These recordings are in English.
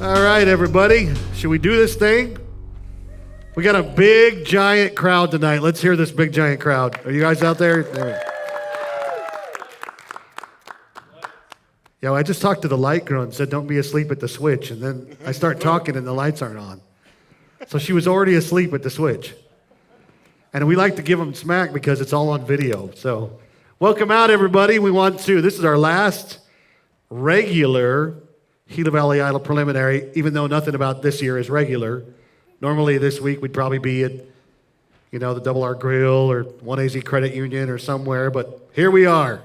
All right, everybody. Should we do this thing? We got a big, giant crowd tonight. Let's hear this big, giant crowd. Are you guys out there? Yeah, I just talked to the light girl and said, don't be asleep at the switch. And then I start talking and the lights aren't on. So she was already asleep at the switch. And we like to give them smack because it's all on video. So welcome out, everybody. This is our last regular Gila Valley Idol preliminary, even though nothing about this year is regular. Normally this week we'd probably be at, the Double R Grill or 1AZ Credit Union or somewhere, but here we are.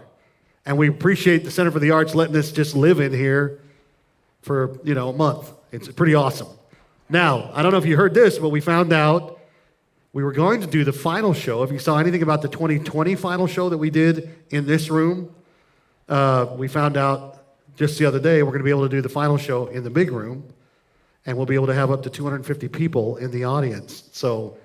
And we appreciate the Center for the Arts letting us just live in here for, a month. It's pretty awesome. Now, I don't know if you heard this, but we found out we were going to do the final show. If you saw anything about the 2020 final show that we did in this room, we found out just the other day we're going to be able to do the final show in the big room, and we'll be able to have up to 250 people in the audience. So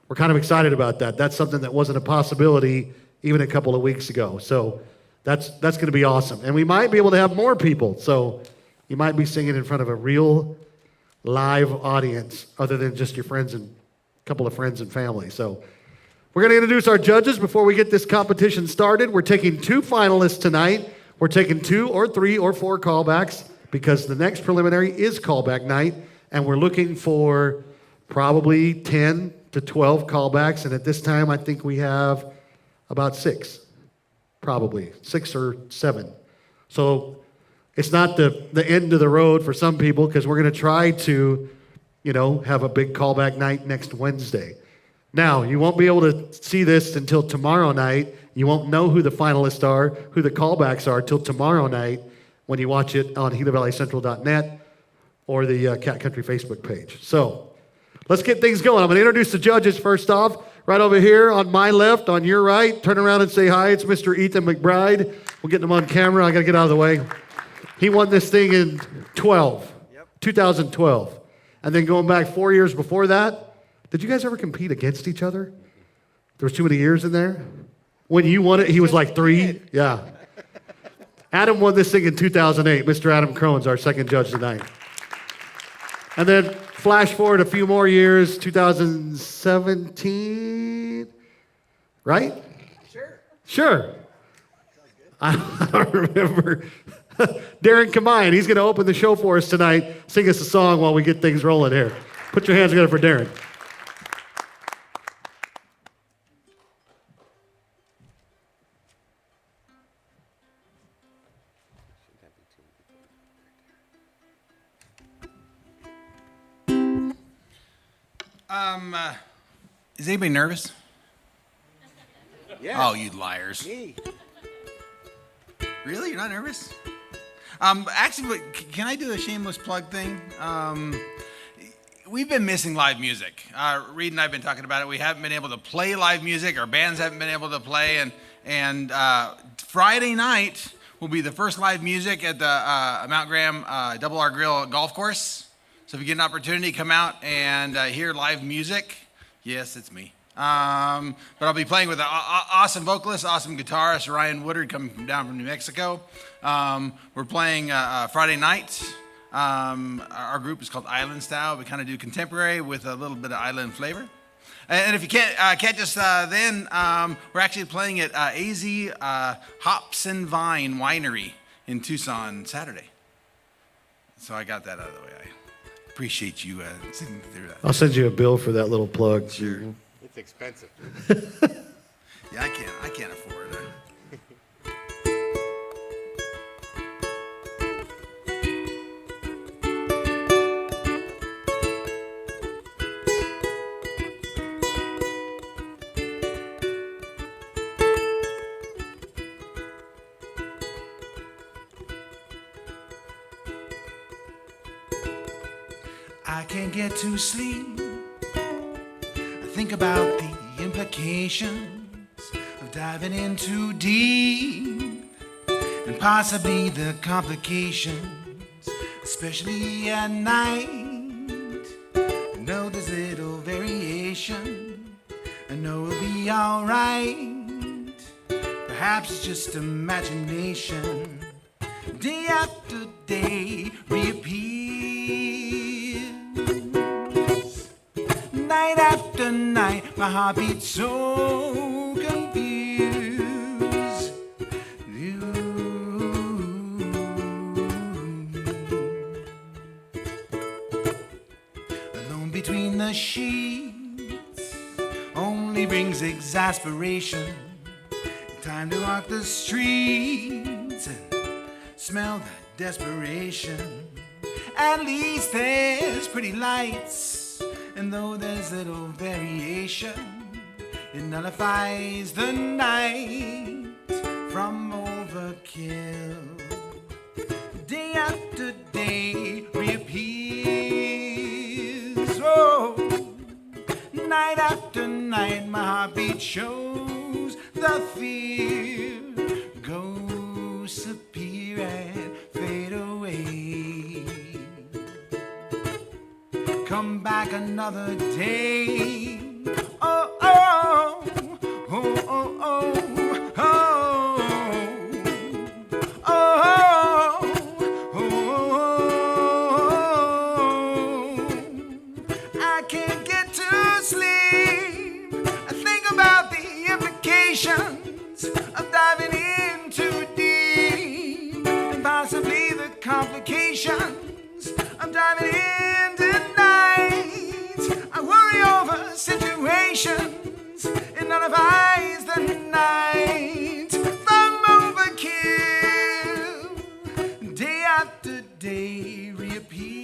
we're kind of excited about that. That's something that wasn't a possibility even a couple of weeks ago. So that's going to be awesome. And we might be able to have more people. So you might be singing in front of a real live audience other than just your friends and a couple of friends and family. So we're going to introduce our judges before we get this competition started. We're taking 2 finalists tonight. We're taking 2 or 3 or 4 callbacks because the next preliminary is callback night, and we're looking for probably 10 to 12 callbacks, and at this time I think we have about 6, probably 6 or 7. So it's not the end of the road for some people because we're going to try to, have a big callback night next Wednesday. Now, you won't be able to see this until tomorrow night. You won't know who the finalists are, who the callbacks are, till tomorrow night when you watch it on GilaValleyCentral.net or the Cat Country Facebook page. So let's get things going. I'm going to introduce the judges first off. Right over here on my left, on your right. Turn around and say hi. It's Mr. Ethan Mcbride. We'll get him on camera. I got to get out of the way. He won this thing in 2012. And then going back 4 years before that, did you guys ever compete against each other? There was too many years in there? When you won it, he was like 3? Yeah. Adam won this thing in 2008. Mr. Adam Crone's our second judge tonight. And then flash forward a few more years, 2017, right? Sure. I don't remember. Darren Kamayan, he's going to open the show for us tonight. Sing us a song while we get things rolling here. Put your hands together for Darren. Is anybody nervous? Yeah. Oh, you liars. Me. Really? You're not nervous? Actually, can I do a shameless plug thing? We've been missing live music. Reed and I have been talking about it. We haven't been able to play live music. Our bands haven't been able to play. And Friday night will be the first live music at the Mount Graham Double R Grill golf course. So if you get an opportunity, come out and hear live music. Yes, it's me. But I'll be playing with an awesome vocalist, awesome guitarist, Ryan Woodard, coming down from New Mexico. We're playing Friday night. Our group is called Island Style. We kind of do contemporary with a little bit of island flavor. And if you can't catch us then, we're actually playing at AZ Hops and Vine Winery in Tucson Saturday. So I got that out of the way. I appreciate you sitting through that. I'll send you a bill for that little plug. Sure. It's expensive. Yeah, I can't afford it. I can't get to sleep. I think about the implications of diving in too deep, and possibly the complications, especially at night. I know there's little variation. I know it'll be alright. Perhaps it's just imagination. Day after day reappears. Night after night, my heart beats so confused. Alone between the sheets only brings exasperation. Time to walk the streets and smell the desperation. At least there's pretty lights, and though there's little variation, it nullifies the night from overkill. Day after day reappears. Oh, night after night, my heartbeat shows the fear. Ghosts appear and fade away. Come back another day. Oh, oh, oh, oh, oh, oh, oh, oh. I can't get to sleep. I think about the implications of diving in too deep, and possibly the complications of diving in tonight. I worry over situations, it nullifies the night from overkill. Day after day reappears.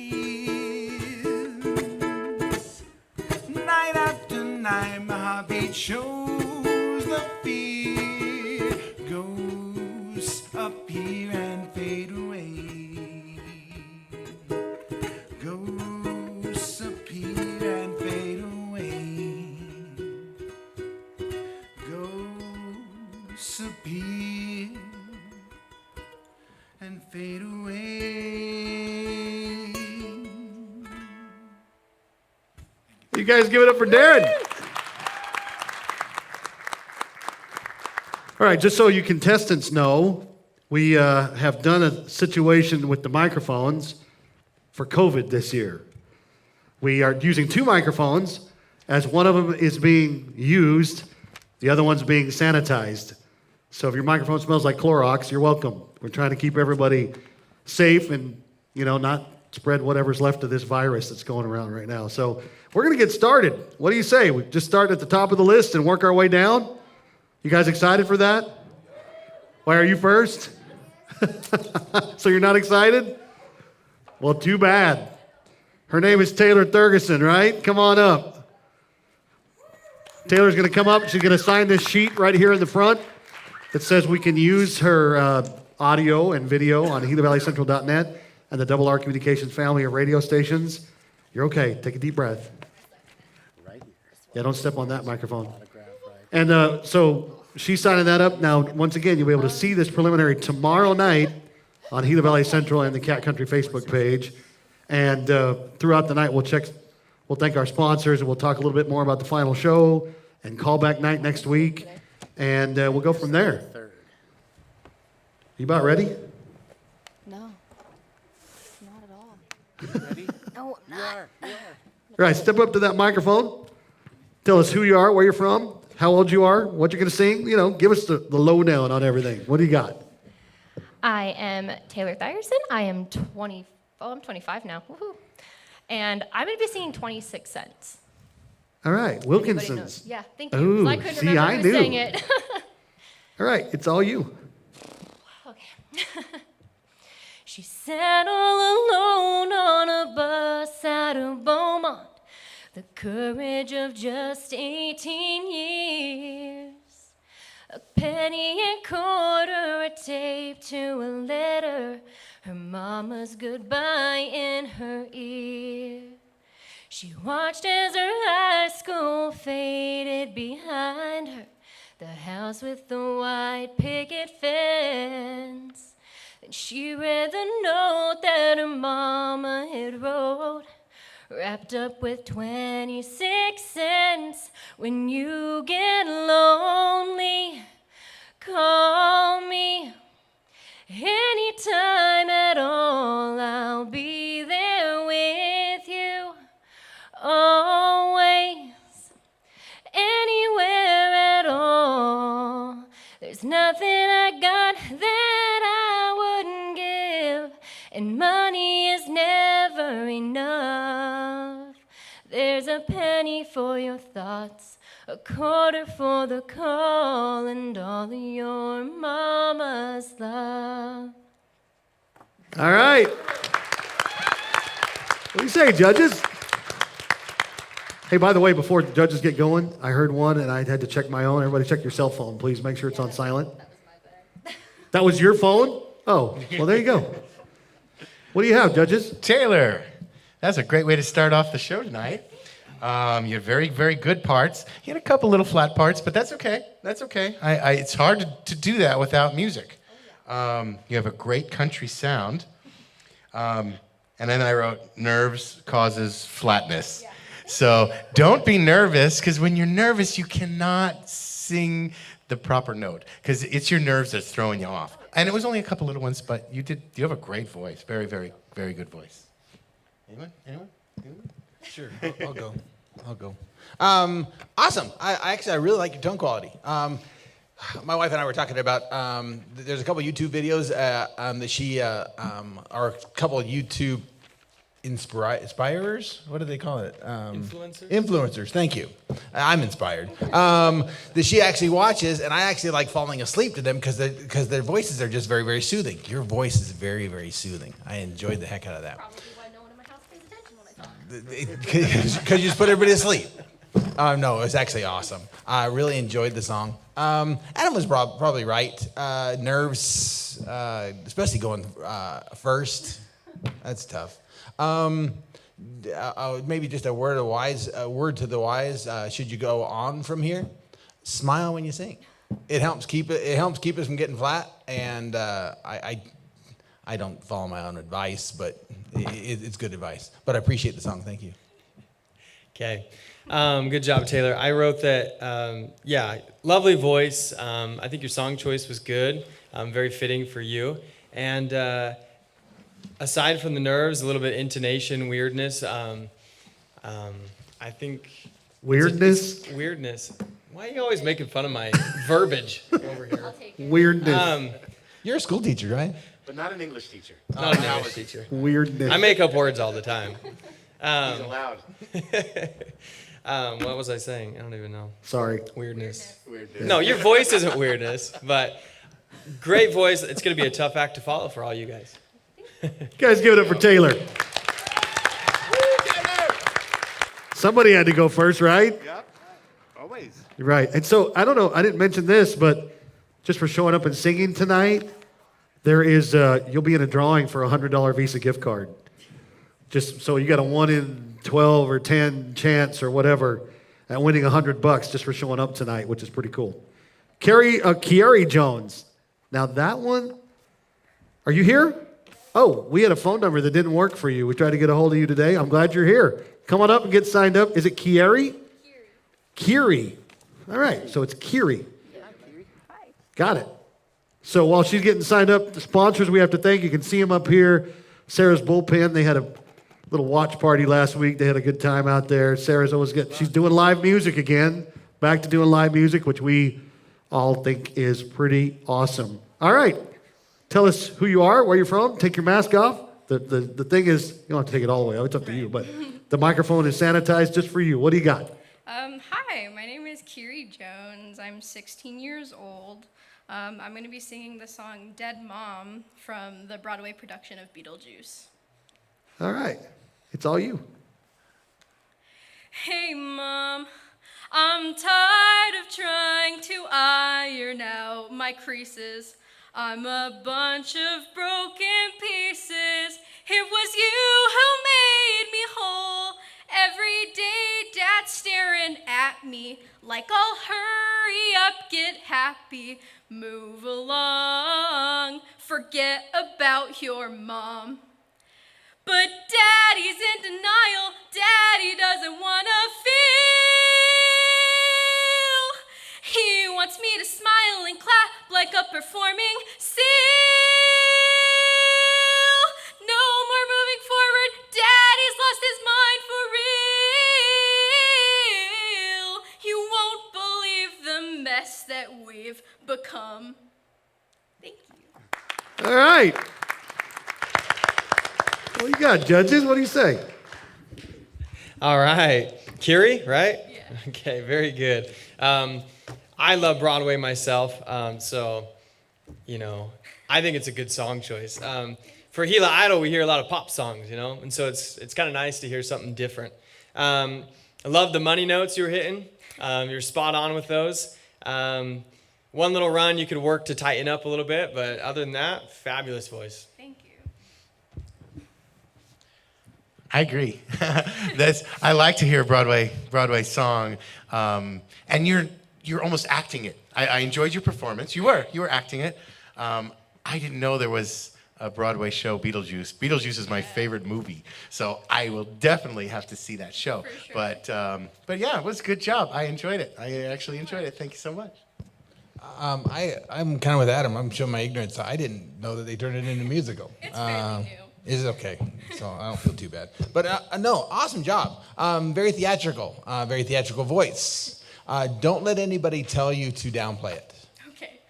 Night after night, my heartbeat shows the fear. Ghosts appear and fade away. Ghosts appear and fade away. Ghosts appear and fade away. You guys give it up for Darren. All right, just so you contestants know, we have done a situation with the microphones for COVID this year. We are using 2 microphones, as one of them is being used, the other one's being sanitized. So if your microphone smells like Clorox, you're welcome. We're trying to keep everybody safe and, not spread whatever's left of this virus that's going around right now. So we're going to get started. What do you say? We just start at the top of the list and work our way down? You guys excited for that? Why are you first? So you're not excited? Well, too bad. Her name is Taylor Thurgeson, right? Come on up. Taylor's going to come up. She's going to sign this sheet right here in the front that says we can use her audio and video on GilaValleyCentral.net and the Double R Communications family of radio stations. You're okay. Take a deep breath. Yeah, don't step on that microphone. And so she's signing that up. Now, once again, you'll be able to see this preliminary tomorrow night on Gila Valley Central and the Cat Country Facebook page. And throughout the night, we'll thank our sponsors, and we'll talk a little bit more about the final show and callback night next week. And we'll go from there. You about ready? No. Not at all. Ready? No, I'm not. You are. All right, step up to that microphone. Tell us who you are, where you're from, how old you are, what you're going to sing. Give us the lowdown on everything. What do you got? I am Taylor Thierson. I am 20. Oh, I'm 25 now. Woohoo! And I'm going to be singing 26 Cents. All right, Anybody knows? Wilkinson's. Yeah, thank you. Ooh, I couldn't see, remember I who knew. sang it. All right, it's all you. Okay. She sat all alone on a bus out of Beaumont, the courage of just 18 years. A penny and quarter, a tape to a letter, her mama's goodbye in her ear. She watched as her high school faded behind her, the house with the white picket fence. Then she read the note that her mama had wrote, wrapped up with 26 cents. When you get lonely, call me. Anytime at all, I'll be there with There's nothing I got that I wouldn't give, and money is never enough. There's a penny for your thoughts, a quarter for the call, and all of your mama's love. All right. What do you say, judges? Hey, by the way, before the judges get going, I heard one and I had to check my own. Everybody check your cell phone, please. Make sure it's on silent. That was your phone? Oh, well, there you go. What do you have, judges? Taylor, that's a great way to start off the show tonight. You had very, very good parts. You had a couple little flat parts, but that's okay. That's okay. It's hard to do that without music. You have a great country sound. And then I wrote, nerves causes flatness. Yeah. So don't be nervous, because when you're nervous, you cannot sing the proper note, because it's your nerves that's throwing you off. And it was only a couple little ones, but you have a great voice. Very, very, very good voice. Anyone? Sure, I'll go. Awesome. I really like your tone quality. My wife and I were talking about, there's a couple YouTube videos that she, or a couple of YouTube inspirers? What do they call it? Influencers? Influencers, thank you. I'm inspired. That she actually watches, and I actually like falling asleep to them because their voices are just very, very soothing. Your voice is very, very soothing. I enjoyed the heck out of that. Probably why no one in my house pays attention when I talk. Because you just put everybody to sleep. No, it was actually awesome. I really enjoyed the song. Adam was probably right. Nerves, especially going first, that's tough. Maybe just a word to the wise. Should you go on from here, smile when you sing. It helps keep us from getting flat. And I don't follow my own advice, but it's good advice. But I appreciate the song. Thank you. Okay. Good job, Taylor. I wrote that, lovely voice. I think your song choice was good, very fitting for you. And aside from the nerves, a little bit intonation, weirdness, I think... Weirdness? Weirdness. Why are you always making fun of my verbiage over here? I'll take it. Weirdness. You're a school teacher, right? But not an English teacher. Not an English teacher. Weirdness. I make up words all the time. He's allowed. What was I saying? I don't even know. Sorry. Weirdness. No, your voice isn't weirdness, but great voice. It's going to be a tough act to follow for all you guys. Guys, give it up for Taylor. Somebody had to go first, right? Yep. Always. You're right. And so, I don't know, I didn't mention this, but just for showing up and singing tonight, there is, you'll be in a drawing for a $100 Visa gift card. Just so you got a 1 in 12 or 10 chance or whatever at winning $100 just for showing up tonight, which is pretty cool. Kieri Jones. Now that one, are you here? Oh, we had a phone number that didn't work for you. We tried to get a hold of you today. I'm glad you're here. Come on up and get signed up. Is it Kieri? Kiri. All right, so it's Kiri. Got it. So while she's getting signed up, the sponsors we have to thank, you can see them up here. Sarah's Bullpen, they had a little watch party last week. They had a good time out there. Sarah's always she's doing live music again. Back to doing live music, which we all think is pretty awesome. All right. Tell us who you are, where you're from. Take your mask off. The thing is, you don't have to take it all the way off. It's up to you. But the microphone is sanitized just for you. What do you got? Hi, my name is Kiri Jones. I'm 16 years old. I'm going to be singing the song Dead Mom from the Broadway production of Beetlejuice. All right. It's all you. Hey, Mom, I'm tired of trying to iron out my creases. I'm a bunch of broken pieces. It was you who made me whole. Every day, Dad's staring at me like I'll hurry up, get happy, move along, forget about your mom. But Daddy's in denial. Daddy doesn't want to feel. He wants me to smile and clap like a performing seal. No more moving forward. Daddy's lost his mind for real. You won't believe the mess that we've we've become. Thank you. All right. Well, you got judges. What do you say? All right. Kiri, right? Yeah. Okay, very good. I love Broadway myself, so, I think it's a good song choice. For Gila Idol, we hear a lot of pop songs, and so it's kind of nice to hear something different. I love the money notes you were hitting. You're spot on with those. One little run you could work to tighten up a little bit, but other than that, fabulous voice. Thank you. I agree. I like to hear a Broadway song, and you're almost acting it. I enjoyed your performance. You were acting it. I didn't know there was a Broadway show, Beetlejuice. Beetlejuice is my favorite movie, so I will definitely have to see that show. For sure. But yeah, it was a good job. I enjoyed it. I actually enjoyed it. Thank you so much. I'm kind of with Adam. I'm showing my ignorance. I didn't know that they turned it into a musical. It's fairly new. It's okay, so I don't feel too bad. But no, awesome job. Very theatrical voice. Don't let anybody tell you to downplay it. Okay.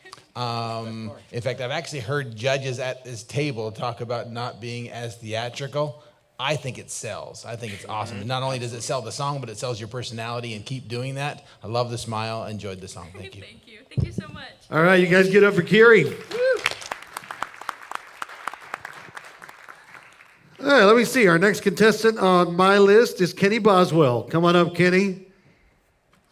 In fact, I've actually heard judges at this table talk about not being as theatrical. I think it sells. I think it's awesome. And not only does it sell the song, but it sells your personality, and keep doing that. I love the smile. Enjoyed the song. Thank you. Thank you. Thank you so much. All right, you guys get up for Kiri. All right, let me see. Our next contestant on my list is Kenny Boswell. Come on up, Kenny.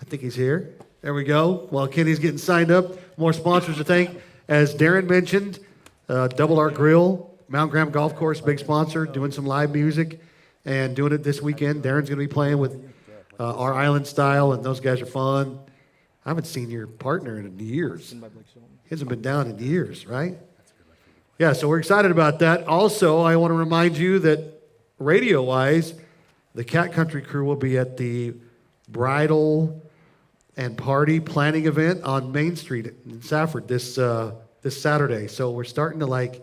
I think he's here. There we go. While Kenny's getting signed up, more sponsors to thank. As Darren mentioned, Double R Grill, Mount Graham Golf Course, big sponsor, doing some live music and doing it this weekend. Darren's going to be playing with our Island Style, and those guys are fun. I haven't seen your partner in years. He hasn't been down in years, right? Yeah, so we're excited about that. Also, I want to remind you that radio-wise, the Cat Country crew will be at the bridal and party planning event on Main Street in Safford this Saturday. So we're starting to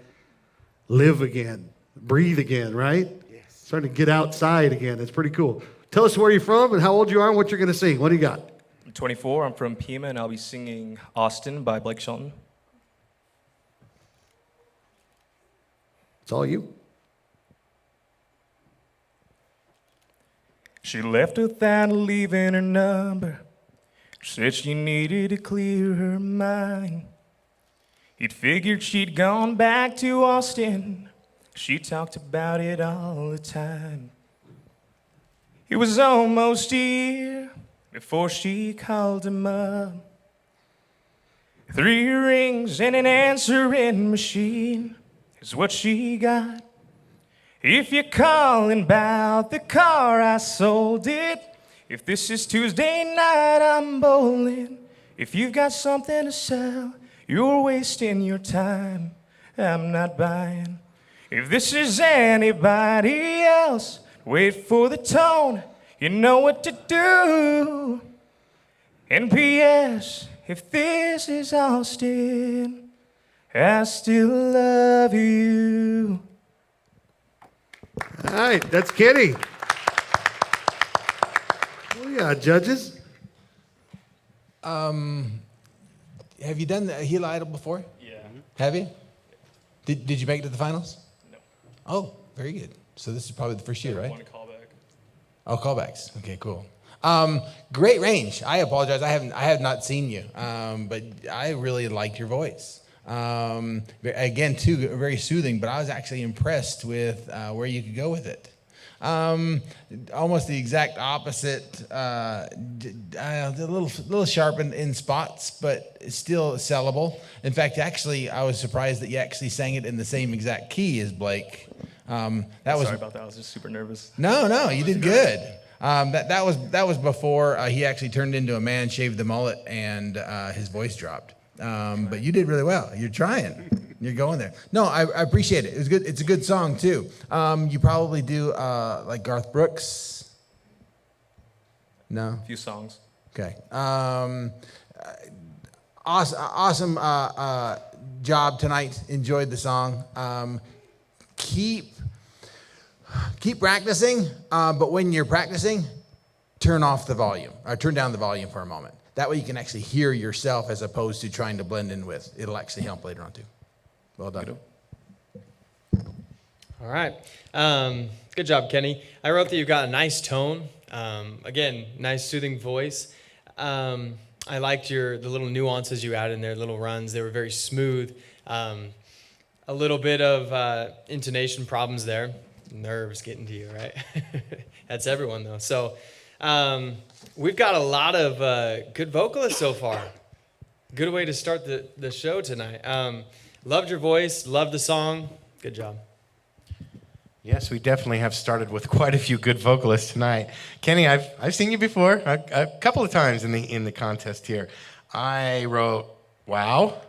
live again, breathe again, right? Yes. Starting to get outside again. It's pretty cool. Tell us where you're from and how old you are and what you're going to sing. What do you got? I'm 24. I'm from Pima, and I'll be singing Austin by Blake Shelton. It's all you. She left without leaving her number. Said she needed to clear her mind. He'd figured she'd gone back to Austin. She talked about it all the time. It was almost a year before she called him up. 3 rings and an answering machine is what she got. If you're calling about the car, I sold it. If this is Tuesday night, I'm bowling. If you've got something to sell, you're wasting your time. I'm not buying. If this is anybody else, wait for the tone. You know what to do. And P.S., if this is Austin, I still love you. All right, that's Kenny. What do you got, judges? Have you done the Gila Idol before? Yeah. Have you? Did you make it to the finals? No. Oh, very good. So this is probably the first year, right? One callback. Oh, callbacks. Okay, cool. Great range. I apologize. I have not seen you, but I really liked your voice. Again, too, very soothing. But I was actually impressed with where you could go with it. Almost the exact opposite. A little sharp in spots, but it's still sellable. In fact, actually, I was surprised that you actually sang it in the same exact key as Blake. Sorry about that. I was just super nervous. No, you did good. That was before he actually turned into a man, shaved the mullet, and his voice dropped. But you did really well. You're trying. You're going there. No, I appreciate it. It was good. It's a good song too. You probably do like Garth Brooks. No. A few songs. Okay. Awesome job tonight. Enjoyed the song. Keep practicing, but when you're practicing, turn down the volume for a moment. That way you can actually hear yourself as opposed to trying to blend in with. It'll actually help later on too. Well done. All right. Good job, Kenny. I wrote that you've got a nice tone. Again, nice soothing voice. I liked the little nuances you added in there, little runs. They were very smooth. A little bit of intonation problems there. Nerves getting to you, right? That's everyone, though. So we've got a lot of good vocalists so far. Good way to start the show tonight. Loved your voice. Loved the song. Good job. Yes, we definitely have started with quite a few good vocalists tonight. Kenny, I've seen you before a couple of times in the contest here. I wrote, wow,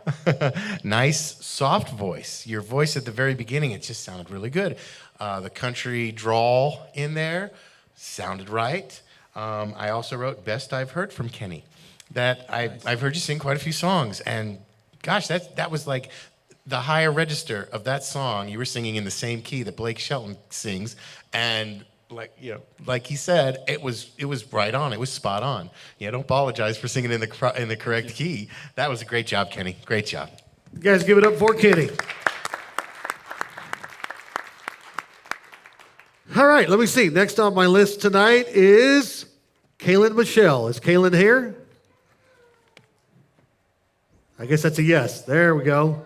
nice soft voice. Your voice at the very beginning, it just sounded really good. The country drawl in there sounded right. I also wrote best I've heard from Kenny. That I've heard you sing quite a few songs, and gosh, that was like the higher register of that song. You were singing in the same key that Blake Shelton sings, and like he said, it was right on. It was spot on. Don't apologize for singing in the correct key. That was a great job, Kenny. Great job. You guys give it up for Kenny. All right, let me see. Next on my list tonight is Kalyn Michelle. Is Kalyn here? I guess that's a yes. There we go.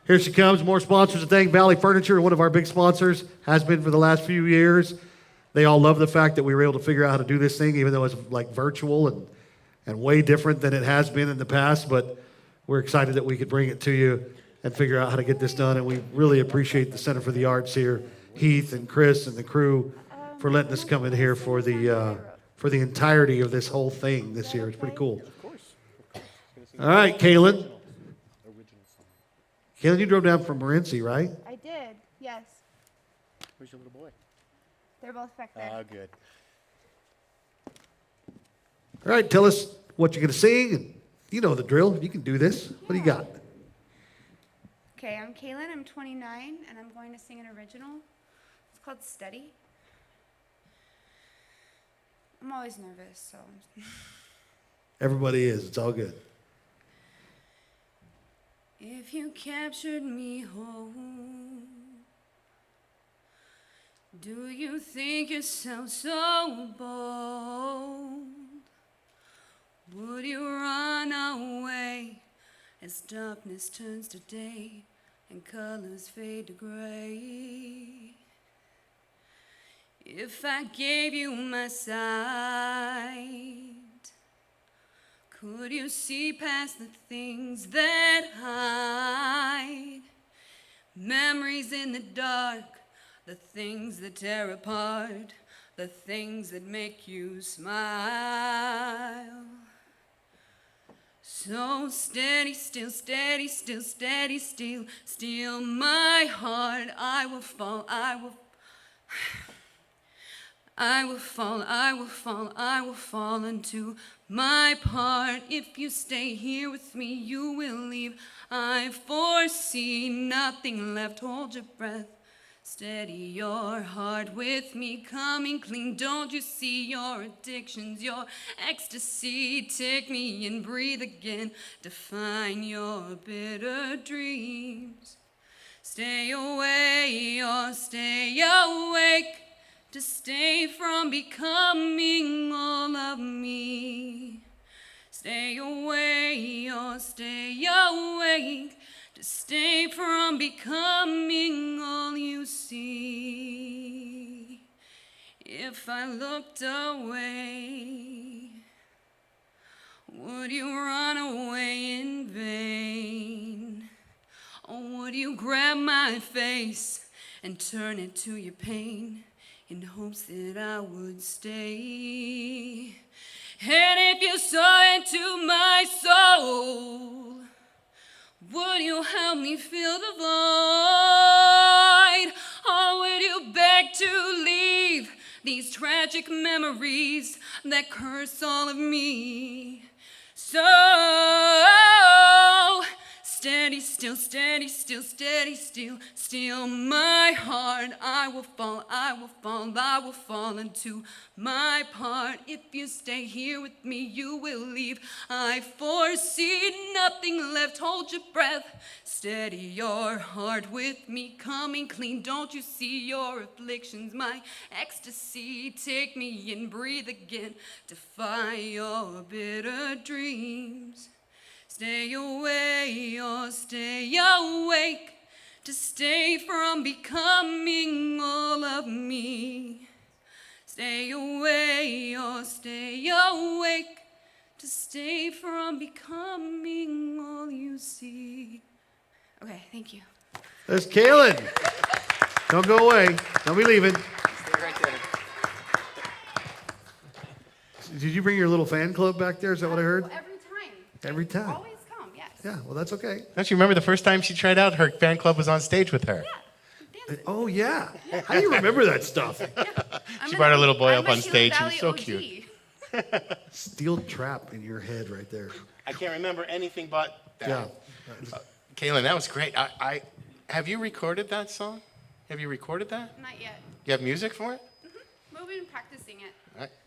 Here she comes. More sponsors to thank. Valley Furniture, one of our big sponsors, has been for the last few years. They all love the fact that we were able to figure out how to do this thing, even though it's like virtual and way different than it has been in the past. But we're excited that we could bring it to you and figure out how to get this done. And we really appreciate the Center for the Arts here, Heath and Chris and the crew, for letting us come in here for the entirety of this whole thing this year. It's pretty cool. All right, Kalyn. Kalyn, you drove down from Morenci, right? I did, yes. Where's your little boy? They're both back there. Oh, good. All right, tell us what you're going to sing. And you know the drill. You can do this. What do you got? Okay, I'm Kalyn. I'm 29, and I'm going to sing an original. It's called Steady. I'm always nervous, so. Everybody is. It's all good. If you captured me whole, do you think yourself so bold? Would you run away as darkness turns to day and colors fade to gray? If I gave you my sight, could you see past the things that hide? Memories in the dark, the things that tear apart, the things that make you smile. So steady still, steady still, steady still, steal my heart. I will fall, I will fall, I will fall, I will fall into my part. If you stay here with me, you will leave. I foresee nothing left. Hold your breath. Steady your heart with me, coming clean. Don't you see your addictions, your ecstasy? Take me and breathe again. Define your bitter dreams. Stay away or stay awake, to stay from becoming all of me. Stay away or stay awake, to stay from becoming all you see. If I looked away, would you run away in vain? Or would you grab my face and turn it to your pain, in hopes that I would stay? And if you saw into my soul, would you help me fill the void? Or would you beg to leave these tragic memories that curse all of me? So Steady still, steady still, steady still, still my heart. I will fall, I will fall, I will fall into my part. If you stay here with me, you will leave. I foresee nothing left, hold your breath. Steady your heart with me, coming clean. Don't you see your afflictions, my ecstasy? Take me in, breathe again, defy your bitter dreams. Stay away or stay awake to stay from becoming all of me. Stay away or stay awake to stay from becoming all you see. Okay, thank you. There's Kalyn. Don't go away. Don't be leaving. Stay right there. Did you bring your little fan club back there? Is that what I heard? Every time. Every time. Always come, yes. Yeah, well, that's okay. Don't you remember the first time she tried out? Her fan club was on stage with her. Oh, yeah. How do you remember that stuff? She brought her little boy I'm up a on Gila stage. He Valley was so OG. cute. Steel trap in your head right there. I can't remember anything but that. Yeah. Kalyn, that was great. I have you recorded that song? Have you recorded that? Not yet. You have music for it? We've been practicing it.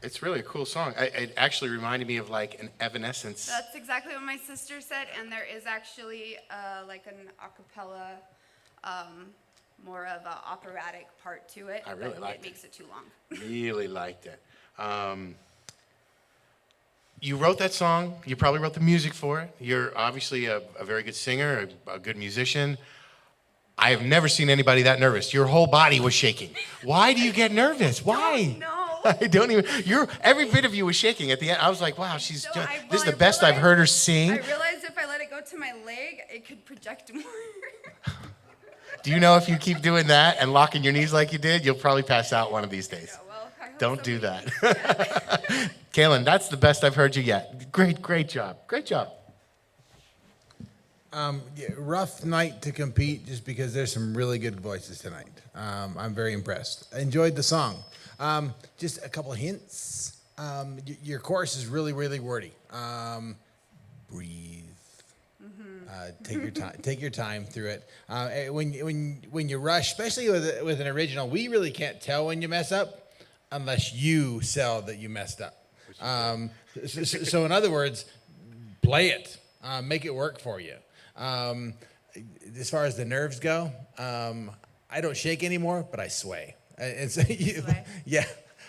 It's really a cool song. It actually reminded me of like an Evanescence. That's exactly what my sister said, and there is actually like an a cappella, more of an operatic part to it. I really but liked it. makes it too long. Really liked it. You wrote that song. You probably wrote the music for it. You're obviously a very good singer, a good musician. I have never seen anybody that nervous. Your whole body was shaking. Why do you get nervous? Why? No. I don't even. Every bit of you was shaking at the end. I was like, wow, this is the best I've heard her sing. I realized if I let it go to my leg, it could project more. Do you know if you keep doing that and locking your knees like you did, you'll probably pass out one of these days. Yeah, well, I hope Don't so. do that. Kalyn, that's the best I've heard you yet. Great job. Great job. Yeah, rough night to compete just because there's some really good voices tonight. I'm very impressed. I enjoyed the song. Just a couple of hints. Your chorus is really, really wordy. Breathe. Take your time. Take your time through it. When you rush, especially with an original, we really can't tell when you mess up unless you sell that you messed up. So in other words, play it. Make it work for you. As far as the nerves go, I don't shake anymore, but I sway. And so yeah.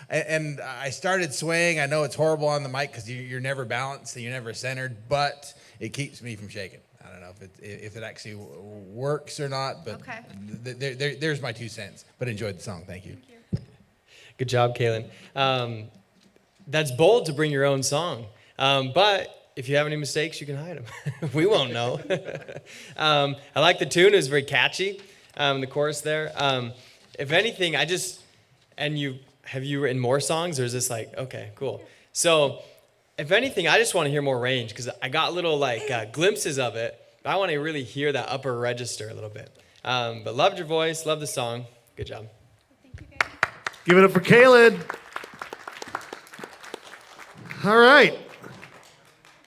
And I started swaying. I know it's horrible on the mic because you're never balanced and you're never centered, but it keeps me from shaking. I don't know if it actually works or not, but Okay. there's my 2 cents. But enjoyed the song. Thank you. Good job, Kalyn. That's bold to bring your own song, but if you have any mistakes, you can hide them. We won't know. I like the tune. It was very catchy, the chorus there. If anything, have you written more songs, or is this like, okay, cool. So if anything, I just want to hear more range, because I got little glimpses of it, but I want to really hear that upper register a little bit. But loved your voice, loved the song. Good job. Thank you, guys. Give it up for Kalyn. All right.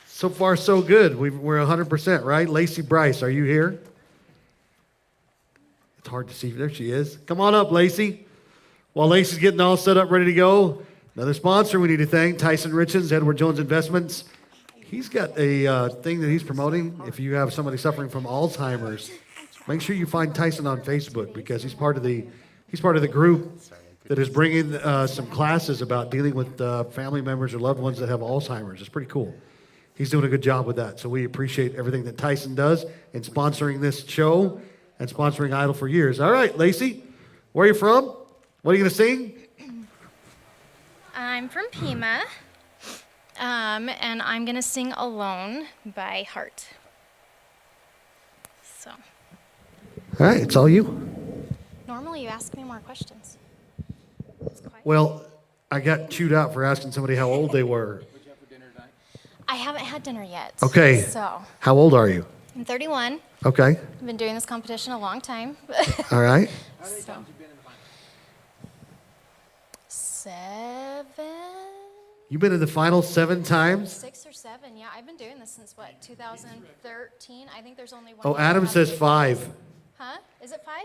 So far, so good. We're 100%, right? Lacey Bryce, are you here? It's hard to see. There she is. Come on up, Lacey. While Lacey's getting all set up, ready to go, another sponsor we need to thank, Tyson Richens, Edward Jones Investments. He's got a thing that he's promoting. If you have somebody suffering from Alzheimer's, make sure you find Tyson on Facebook, because he's part of the group that is bringing some classes about dealing with family members or loved ones that have Alzheimer's. It's pretty cool. He's doing a good job with that. So we appreciate everything that Tyson does in sponsoring this show and sponsoring Idol for years. All right, Lacey, where are you from? What are you going to sing? I'm from Pima, and I'm going to sing Alone by Heart. So, All right, it's all you. normally you ask me more questions. It's quiet. Well, I got chewed out for asking somebody how old they were. I haven't had dinner yet. Okay. So, How old are you? I'm 31. Okay. I've been doing this competition a long time. All right. So. 7. You've been in the final 7 times? 6 or 7, yeah. I've been doing this since, 2013? I think there's only one. Oh, year Adam left. says 5. Huh? Is it 5?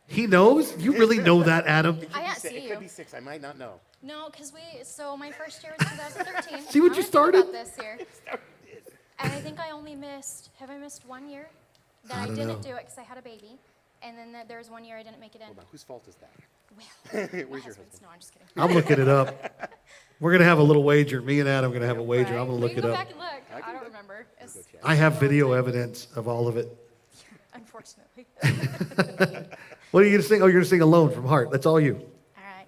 He knows? You really know that, Adam? I can't see It you. could be 6. I might not know. No, because my first year was 2013. See what I'm you gonna think started? about this year. And I think I only have I missed 1 year? That I don't didn't know. do it because I had a baby. And then there was 1 year I didn't make it in. Hold on. Whose fault is that? Well, my Where's your husband's. No, I'm just kidding. I'm looking it up. We're going to have a little wager. Me and Adam are going to have a wager. I'm going to We look can it go up. back and look. I don't remember. It's I have video evidence of all of it. unfortunately. What are you going to sing? Oh, you're going to sing Alone from Heart. That's all you. All right.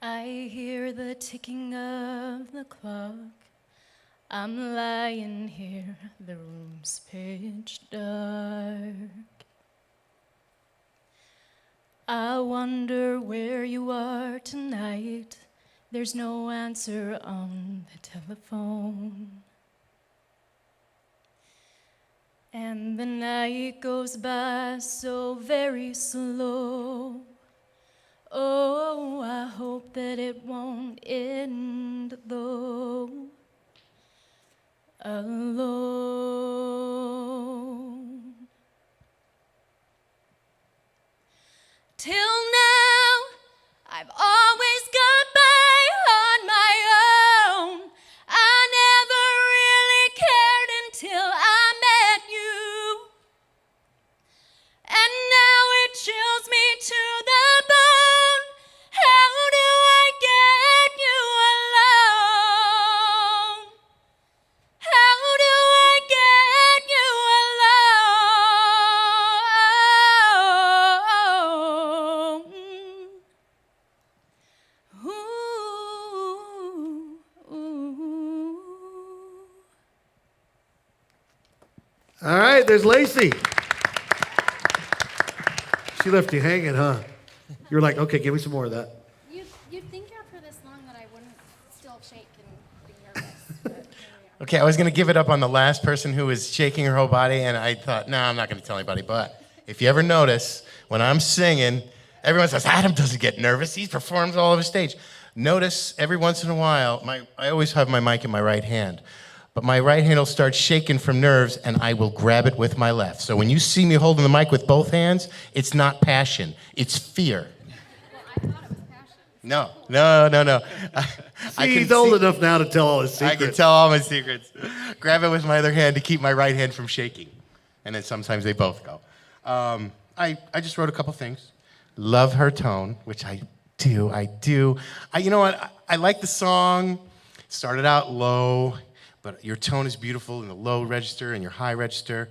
I hear the ticking of the clock. I'm lying here, the room's pitch dark. I wonder where you are tonight. There's no answer on the telephone. And the night goes by so very slow. Oh, I hope that it won't end though. Alone. Till now, I've always got by on my own. I never really cared until I met you. And now it chills me to the bone. How do I get you alone? How do I get you alone? Ooh. All right, there's Lacey. She left you hanging, huh? You were like, okay, give me some more of that. You'd think after this long that I wouldn't still shake and be nervous. But here we are. Okay, I was going to give it up on the last person who was shaking her whole body, and I thought, no, I'm not going to tell anybody. But if you ever notice, when I'm singing, everyone says, Adam doesn't get nervous. He performs all over stage. Notice every once in a while, I always have my mic in my right hand, but my right hand will start shaking from nerves, and I will grab it with my left. So when you see me holding the mic with both hands, it's not passion, it's fear. Well, I thought it was passion. No. He's old enough now to tell all his I secrets. can tell all my secrets. Grab it with my other hand to keep my right hand from shaking. And then sometimes they both go. I just wrote a couple things. Love her tone, which I do. You know what? I like the song. It started out low, but your tone is beautiful in the low register and your high register.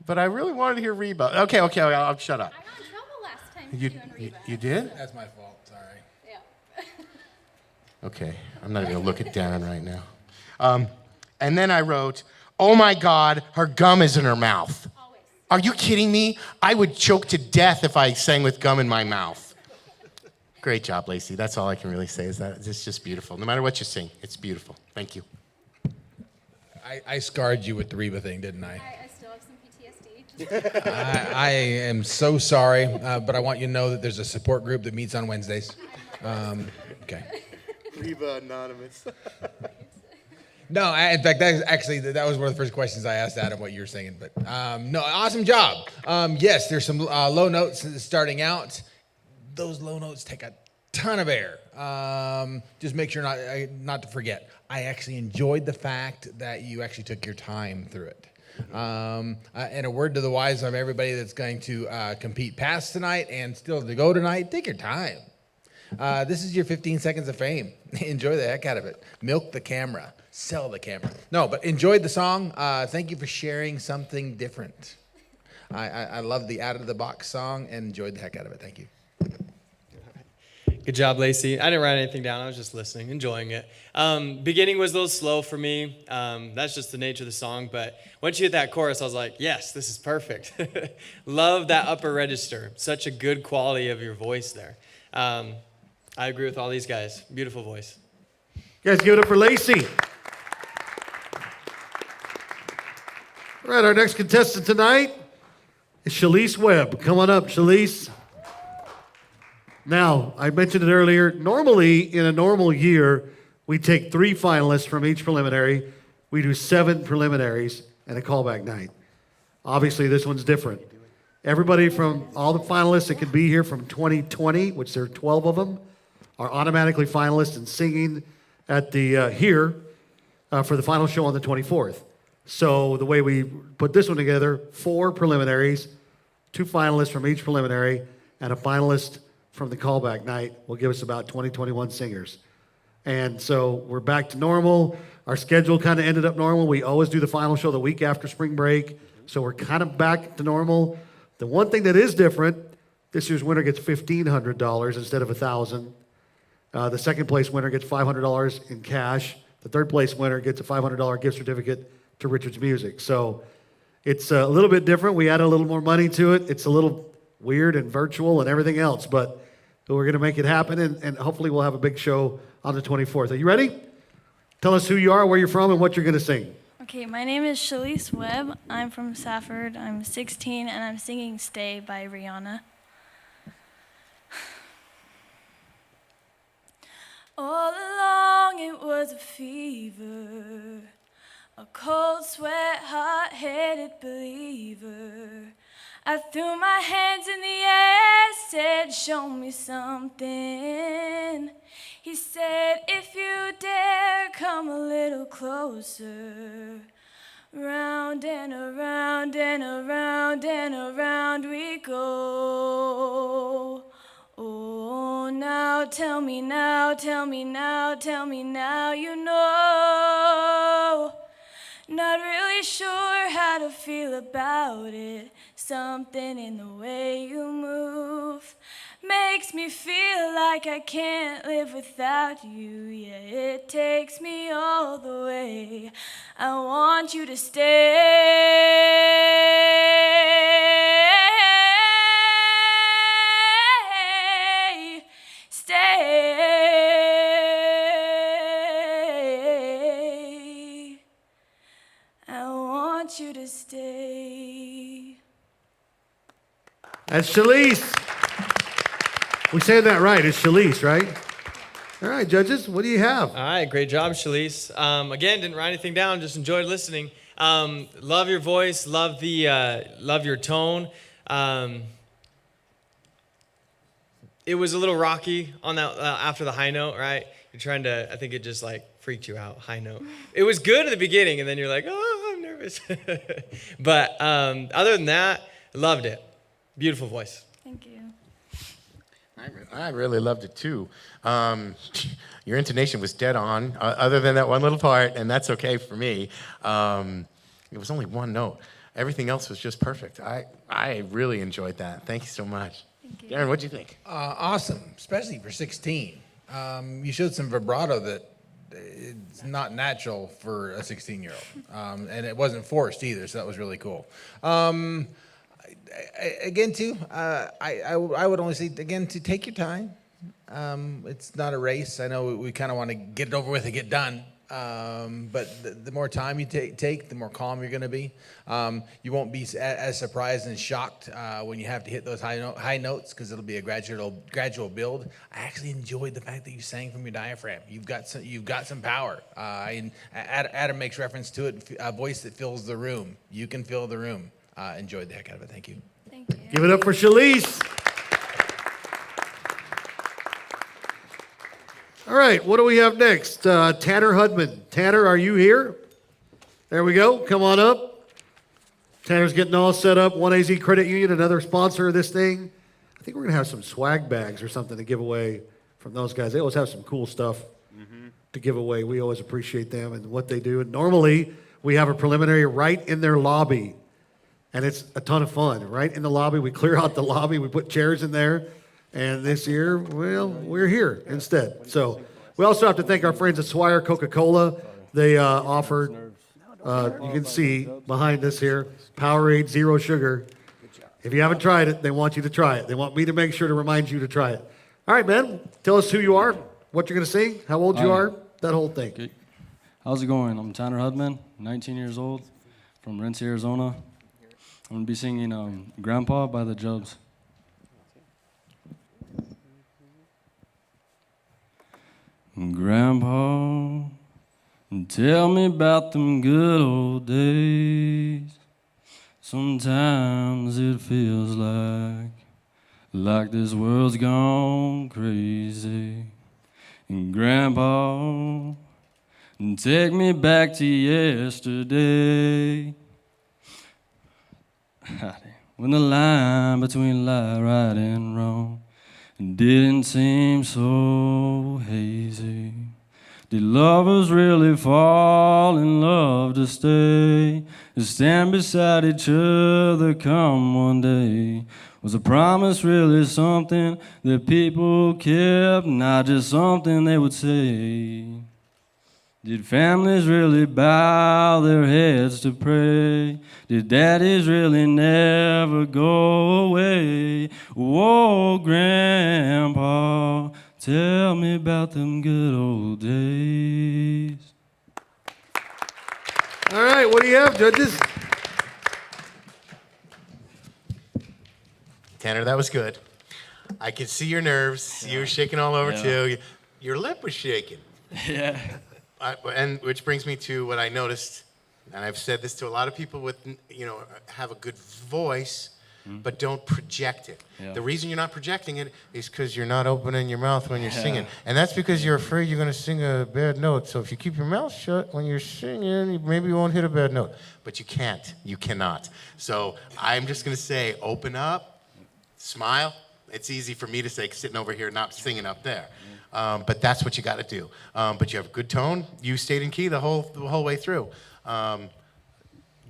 But I really wanted to hear Reba. Okay, I'll shut up. I got in trouble last time for You doing Reba. did? That's my fault. Sorry. Yeah. Okay, I'm not even gonna look it down right now. And then I wrote, oh my God, her gum is in her mouth. Always. Are you kidding me? I would choke to death if I sang with gum in my mouth. Great job, Lacey. That's all I can really say is that it's just beautiful. No matter what you sing, it's beautiful. Thank you. I scarred you with the Reba thing, didn't I? I still have some PTSD. I am so sorry, but I want you to know that there's a support group that meets on Wednesdays. Okay. Reba Anonymous. No, in fact, that was one of the first questions I asked Adam what you were singing. But no, awesome job. Yes, there's some low notes starting out. Those low notes take a ton of air. Just make sure not to forget. I actually enjoyed the fact that you actually took your time through it. And a word to the wise of everybody that's going to compete past tonight and still to go tonight, take your time. This is your 15 seconds of fame. Enjoy the heck out of it. Milk the camera. Sell the camera. No, but enjoyed the song. Thank you for sharing something different. I love the out-of-the-box song and enjoyed the heck out of it. Thank you. Good job, Lacey. I didn't write anything down. I was just listening, enjoying it. Beginning was a little slow for me. That's just the nature of the song. But once you hit that chorus, I was like, yes, this is perfect. Love that upper register. Such a good quality of your voice there. I agree with all these guys. Beautiful voice. You guys give it up for Lacey. All right, our next contestant tonight is Shalise Webb. Come on up, Shalise. Now, I mentioned it earlier. Normally, in a normal year, we take 3 finalists from each preliminary. We do 7 preliminaries and a callback night. Obviously, this one's different. Everybody from all the finalists that could be here from 2020, which there are 12 of them, are automatically finalists in singing at the here for the final show on the 24th. So the way we put this one together, 4 preliminaries, 2 finalists from each preliminary, and a finalist from the callback night will give us about 21 singers. And so we're back to normal. Our schedule kind of ended up normal. We always do the final show the week after spring break, so we're kind of back to normal. The one thing that is different, this year's winner gets $1,500 instead of $1,000. The second place winner gets $500 in cash. The third place winner gets a $500 gift certificate to Richard's Music. So it's a little bit different. We added a little more money to it. It's a little weird and virtual and everything else, but we're going to make it happen, and hopefully we'll have a big show on the 24th. Are you ready? Tell us who you are, where you're from, and what you're going to sing. Okay, my name is Shalise Webb. I'm from Safford. I'm 16, and I'm singing Stay by Rihanna. All along it was a fever, a cold sweat, hot-headed believer. I threw my hands in the air, said, show me something. He said, if you dare, come a little closer. Round and around and around and around we go. Oh, now tell me now, tell me now, tell me now you know. Not really sure how to feel about it. Something in the way you move makes me feel like I can't live without you. Yeah, it takes me all the way. I want you to stay, stay. I want you to stay. That's Shalise. We say that right. It's Shalise, right? All right, judges, what do you have? All right, great job, Shalise. Again, didn't write anything down, just enjoyed listening. Love your voice, love your tone. It was a little rocky on that after the high note, right? You're trying to, I think it just like freaked you out, high note. It was good at the beginning, and then you're like, oh, I'm nervous. But other than that, loved it. Beautiful voice. Thank you. I really loved it too. Your intonation was dead on, other than that one little part, and that's okay for me. It was only one note. Everything else was just perfect. I really enjoyed that. Thank you so much. Thank you. Darren, what'd you think? Awesome, especially for 16. You showed some vibrato that it's not natural for a 16-year-old, and it wasn't forced either, so that was really cool. Again, too, I would only say, again, to take your time. It's not a race. I know we kind of want to get it over with and get done. But the more time you take, the more calm you're going to be. You won't be as surprised and shocked when you have to hit those high notes, because it'll be a gradual build. I actually enjoyed the fact that you sang from your diaphragm. You've got some power. Adam makes reference to it, a voice that fills the room. You can fill the room. Enjoyed the heck out of it. Thank you. Thank you. Give it up for Shalise. All right, what do we have next? Tanner Hudman. Tanner, are you here? There we go. Come on up. Tanner's getting all set up. 1AZ Credit Union, another sponsor of this thing. I think we're going to have some swag bags or something to give away from those guys. They always have some cool stuff to give away. We always appreciate them and what they do. And normally, we have a preliminary right in their lobby. And it's a ton of fun. Right in the lobby, we clear out the lobby, we put chairs in there. And this year, well, we're here instead. So we also have to thank our friends at Swire Coca-Cola. They offered, you can see behind us here, Powerade Zero Sugar. If you haven't tried it, they want you to try it. They want me to make sure to remind you to try it. All right, man, tell us who you are, what you're going to sing, how old you are, that whole thing. Okay. How's it going? I'm Tanner Hudman, 19 years old, from Renzi, Arizona. I'm I'm gonna be singing Grandpa by the Jubs. Grandpa, tell me about them good old days. Sometimes it feels like this world's gone crazy. And Grandpa, take me back to yesterday. When the line between right and wrong didn't seem so hazy. Did lovers really fall in love to stay? To stand beside each other come one day? Was a promise really something that people kept, not just something they would say? Did families really bow their heads to pray? Did daddies really never go away? Whoa, Grandpa, tell me about them good old days. All right, what do you have, judges? Tanner, that was good. I could see your nerves. You were shaking all over too. Your lip was shaking. Yeah. And which brings me to what I noticed, and I've said this to a lot of people with, have a good voice, but don't project it. Yeah. The reason you're not projecting it is because you're not opening your mouth when you're singing. And that's because you're afraid you're going to sing a bad note. So if you keep your mouth shut when you're singing, maybe you won't hit a bad note. But you can't. You cannot. So I'm just going to say, open up, smile. It's easy for me to say sitting over here not singing up there. But that's what you got to do. But you have a good tone. You stayed in key the whole way through.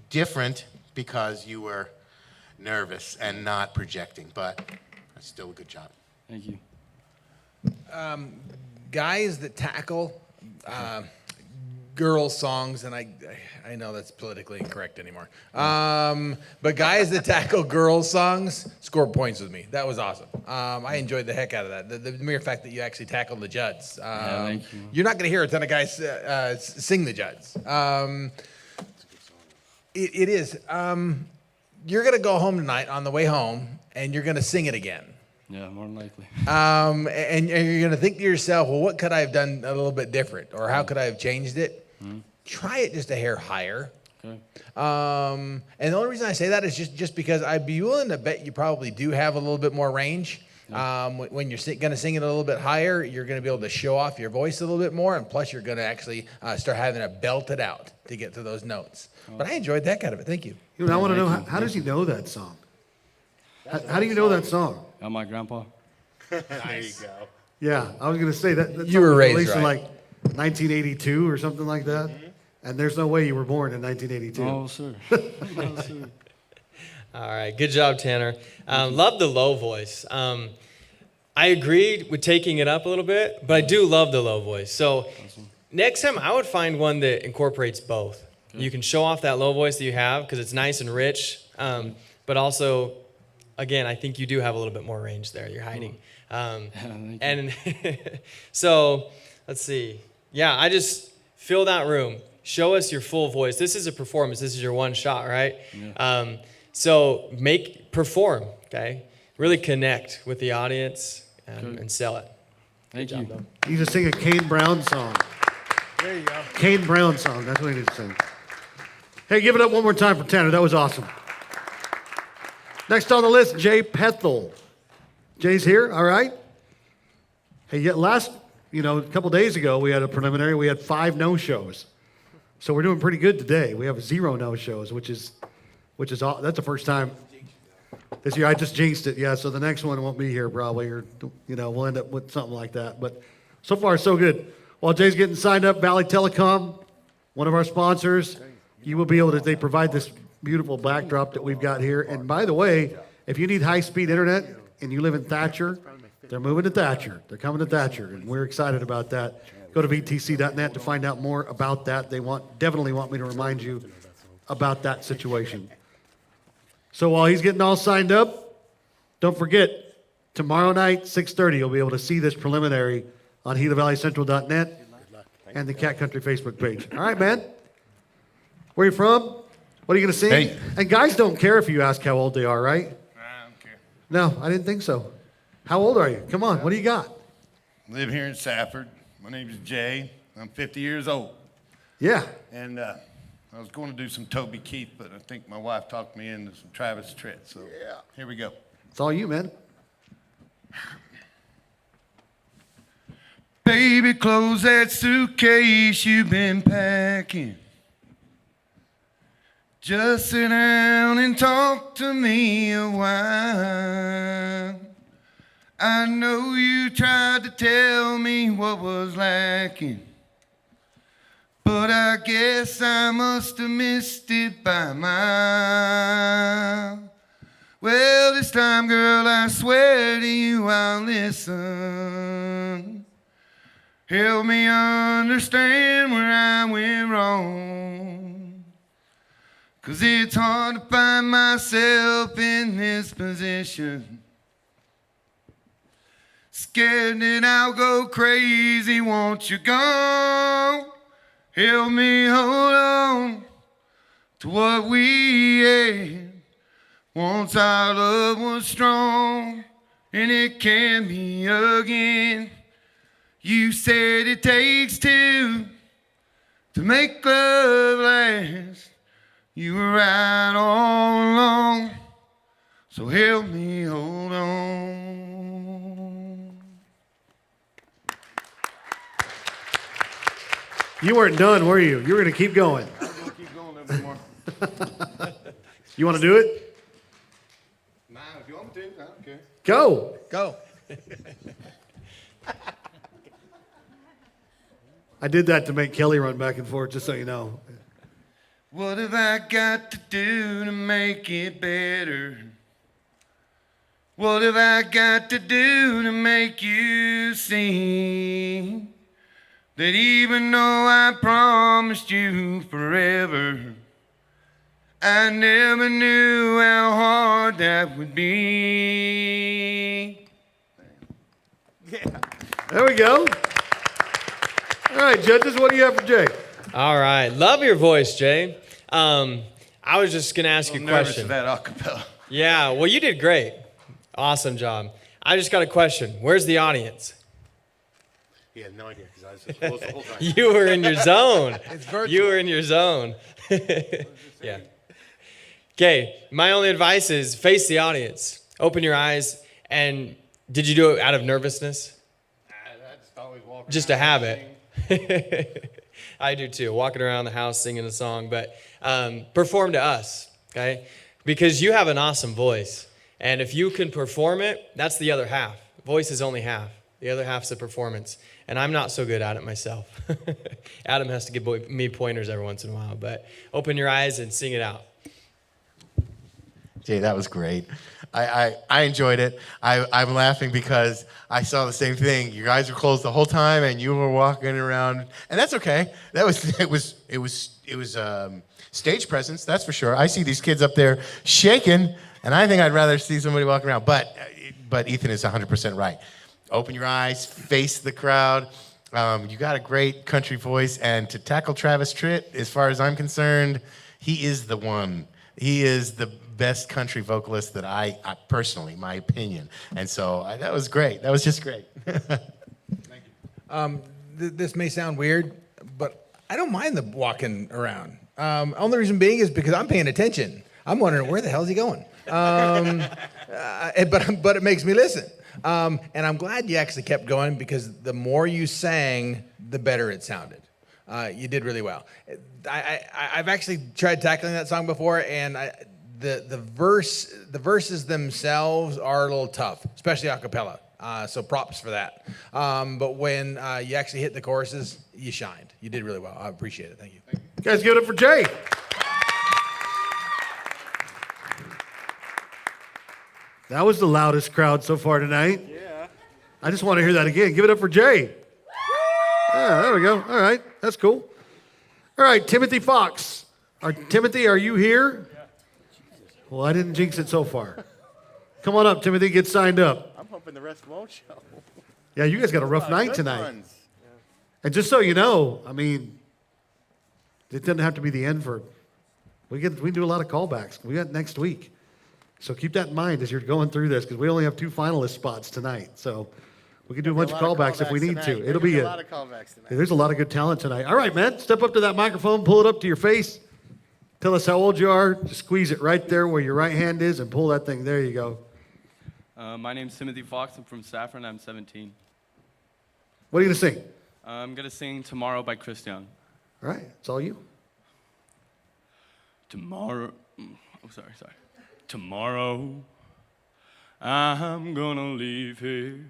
Different because you were nervous and not projecting, but still a good job. Thank you. Guys that tackle girl songs, and I know that's politically incorrect anymore. But guys that tackle girl songs score points with me. That was awesome. I enjoyed the heck out of that. The mere fact that you actually tackled the Judds. Thank you. You're not going to hear a ton of guys sing the Judds. It is. You're going to go home tonight on the way home, and you're going to sing it again. Yeah, more than likely. And you're going to think to yourself, well, what could I have done a little bit different? Or how could I have changed it? Try it just a hair higher. Okay. And the only reason I say that is just because I'd be willing to bet you probably do have a little bit more range. When you're going to sing it a little bit higher, you're going to be able to show off your voice a little bit more, and plus you're going to actually start having to belt it out to get to those notes. But I enjoyed that kind of it. Thank you. I want to know, how does he know that song? How do you know that song? My grandpa. There you go. Yeah, I was going to say that You were song was raised released in right. like 1982 or something like that. And there's no way you were born in 1982. Oh, sir. No, sir. All right, good job, Tanner. Love the low voice. I agreed with taking it up a little bit, but I do love the low voice. So next time I would find one that incorporates both. Okay. You can show off that low voice that you have because it's nice and rich, but also, again, I think you do have a little bit more range there. You're hiding. And so let's see. Yeah, I just fill that room. Show us your full voice. This is a performance. This is your one shot, right? Yeah. So perform, okay? Really connect with the audience and sell it. Thank you. Job, You just sing a Kane Brown song. There you go. Kane Brown song. That's what he needs to sing. Hey, give it up one more time for Tanner. That was awesome. Next on the list, Jay Pethel. Jay's here, all right? Hey, a couple days ago, we had a preliminary. We had 5 no-shows. So we're doing pretty good today. We have 0 no-shows, which is that's the first time this year. I just jinxed it. Yeah, so the next one won't be here probably, or we'll end up with something like that. But so far, so good. While Jay's getting signed up, Valley Telecom, one of our sponsors, you will be able to. They provide this beautiful backdrop that we've got here. And by the way, if you need high-speed internet and you live in Thatcher, they're moving to Thatcher. They're coming to Thatcher, and we're excited about that. Go to vtc.net to find out more about that. They definitely want me to remind you about that situation. So while he's getting all signed up, don't forget, tomorrow night, 6:30, you'll be able to see this preliminary on GilaValleyCentral.net and the Cat Country Facebook page. All right, man. Where are you from? What are you going to sing? Hey. And guys don't care if you ask how old they are, right? I don't care. No, I didn't think so. How old are you? Come on, what do you got? Live here in Safford. My name is Jay. I'm 50 years old. Yeah. And I was going to do some Toby Keith, but I think my wife talked me into some Travis Tritt. So here we go. It's all you, man. Baby, close that suitcase you've been packing. Just sit down and talk to me a while. I know you tried to tell me what was lacking, but I guess I must have missed it by a mile. Well, this time, girl, I swear to you I'll listen. Help me understand where I went wrong. 'Cause it's hard to find myself in this position. Scared that I'll go crazy, won't you go? Help me hold on to what we had. Once our love was strong, and it can be again. You said it takes two to make love last. You were right all along, so help me hold on. You weren't done, were you? You were going to keep going. I'm going to keep going a little bit more. You want to do it? Nah, if you want me to, I don't care. Go. Go. I did that to make Kelly run back and forth, just so you know. What have I got to do to make it better? What have I got to do to make you see that even though I promised you forever, I never knew how hard that would be? Yeah. There we go. All right, judges, what do you have for Jay? All right. Love your voice, Jay. I was just going to ask you a question. Nervous for that acapella. Yeah, well, you did great. Awesome job. I just got a question. Where's the audience? He had no idea because I was just close the whole time. You were in your zone. It's virtual. You were in your zone. Yeah. Okay, my only advice is face the audience. Open your eyes. And did you do it out of nervousness? Just a habit. I do too, walking around the house singing a song, but perform to us, okay? Because you have an awesome voice. And if you can perform it, that's the other half. Voice is only half. The other half's the performance. And I'm not so good at it myself. Adam has to give me pointers every once in a while, but open your eyes and sing it out. Jay, that was great. I enjoyed it. I'm laughing because I saw the same thing. You guys were closed the whole time, and you were walking around, and that's okay. It was stage presence, that's for sure. I see these kids up there shaking, and I think I'd rather see somebody walking around. But Ethan is 100% right. Open your eyes, face the crowd. You got a great country voice, and to tackle Travis Tritt, as far as I'm concerned, he is the one. He is the best country vocalist that I personally, my opinion. And so that was great. That was just great. Thank you. This may sound weird, but I don't mind the walking around. Only reason being is because I'm paying attention. I'm wondering, where the hell is he going? But it makes me listen. And I'm glad you actually kept going because the more you sang, the better it sounded. You did really well. I've actually tried tackling that song before, and the verses themselves are a little tough, especially a cappella. So props for that. But when you actually hit the choruses, you shined. You did really well. I appreciate it. Thank you. You guys give it up for Jay. That was the loudest crowd so far tonight. Yeah. I just want to hear that again. Give it up for Jay. Yeah, there we go. All right, that's cool. All right, Timothy Fox. Timothy, are you here? Yeah. Well, I didn't jinx it so far. Come on up, Timothy. Get signed up. I'm hoping the rest won't show. Yeah, you guys got a rough night tonight. And just so you know, I mean, it doesn't have to be the end for We do a lot of callbacks. We got next week. So keep that in mind as you're going through this, because we only have 2 finalist spots tonight. So we can do a bunch of callbacks if we need to. It'll be a lot of callbacks tonight. There's a lot of good talent tonight. All right, man. Step up to that microphone, pull it up to your face. Tell us how old you are. Just squeeze it right there where your right hand is and pull that thing. There you go. My name's Timothy Fox. I'm from Saffron. I'm 17. What are you going to sing? I'm going to sing Tomorrow by Chris Young. All right. It's all you. Tomorrow. Sorry. Tomorrow, I'm going to leave here.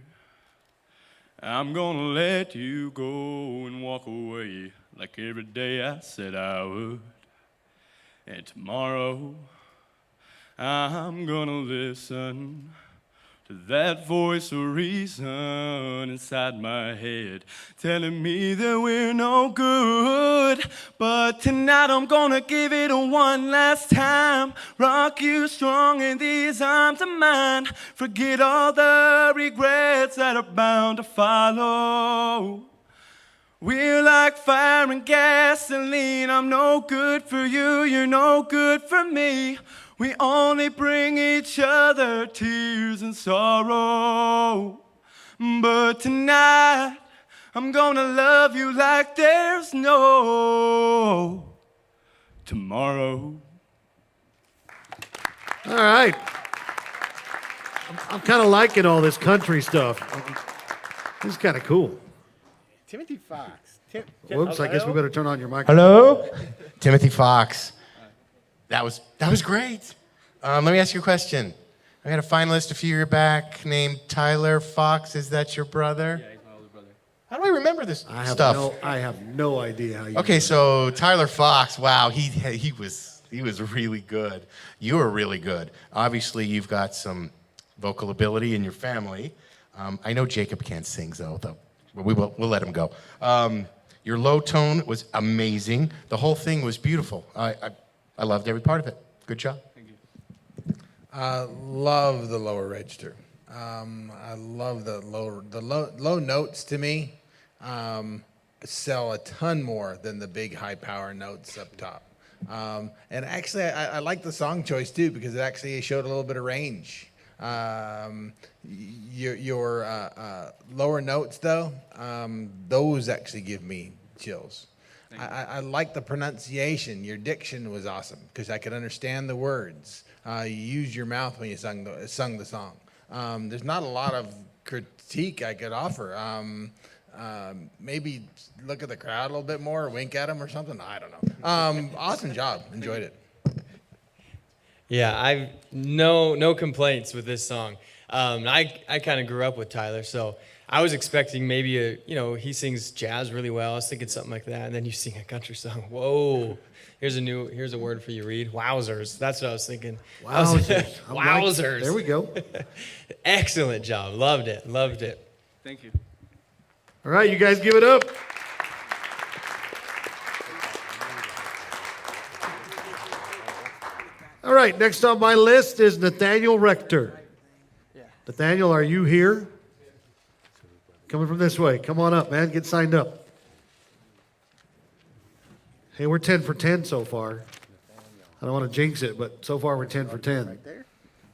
I'm going to let you go and walk away like every day I said I would. And tomorrow, I'm gonna listen to that voice of reason inside my head, telling me that we're no good. But tonight I'm gonna give it a one last time, rock you strong in these arms of mine, forget all the regrets that are bound to follow. We're like fire and gasoline. I'm no good for you, you're no good for me. We only bring each other tears and sorrow. But tonight, I'm gonna love you like there's no tomorrow. All right. I'm kind of liking all this country stuff. This is kind of cool. Timothy Fox. Whoops, I guess we better turn on your microphone. Hello? Timothy Fox. That was great. Let me ask you a question. I got a finalist a few years back named Tyler Fox. Is that your brother? Yeah, he's my older brother. How do I remember this stuff? I have no idea how you. Okay, so Tyler Fox, wow, he was really good. You were really good. Obviously, you've got some vocal ability in your family. I know Jacob can't sing, though. We'll let him go. Your low tone was amazing. The whole thing was beautiful. I loved every part of it. Good job. Thank you. Love the lower register. I love the low notes. To me, sell a ton more than the big high power notes up top. And actually, I like the song choice too, because it actually showed a little bit of range. Your lower notes though, those actually give me chills. I like the pronunciation. Your diction was awesome because I could understand the words. You used your mouth when you sung the song. There's not a lot of critique I could offer. Maybe look at the crowd a little bit more, or wink at them or something. I don't know. Awesome job. Enjoyed it. Yeah, I've no complaints with this song. I kind of grew up with Tyler, so I was expecting maybe he sings jazz really well. I was thinking something like that, and then you sing a country song. Whoa, here's a word for you, Reed. Wowzers. That's what I was thinking. Wowzers. Wowzers. There we go. Excellent job. Loved it. Thank you. All right, you guys give it up. All right, next on my list is Nathaniel Rector. Nathaniel, are you here? Coming from this way. Come on up, man. Get signed up. Hey, we're 10 for 10 so far. I don't want to jinx it, but so far we're 10 for 10.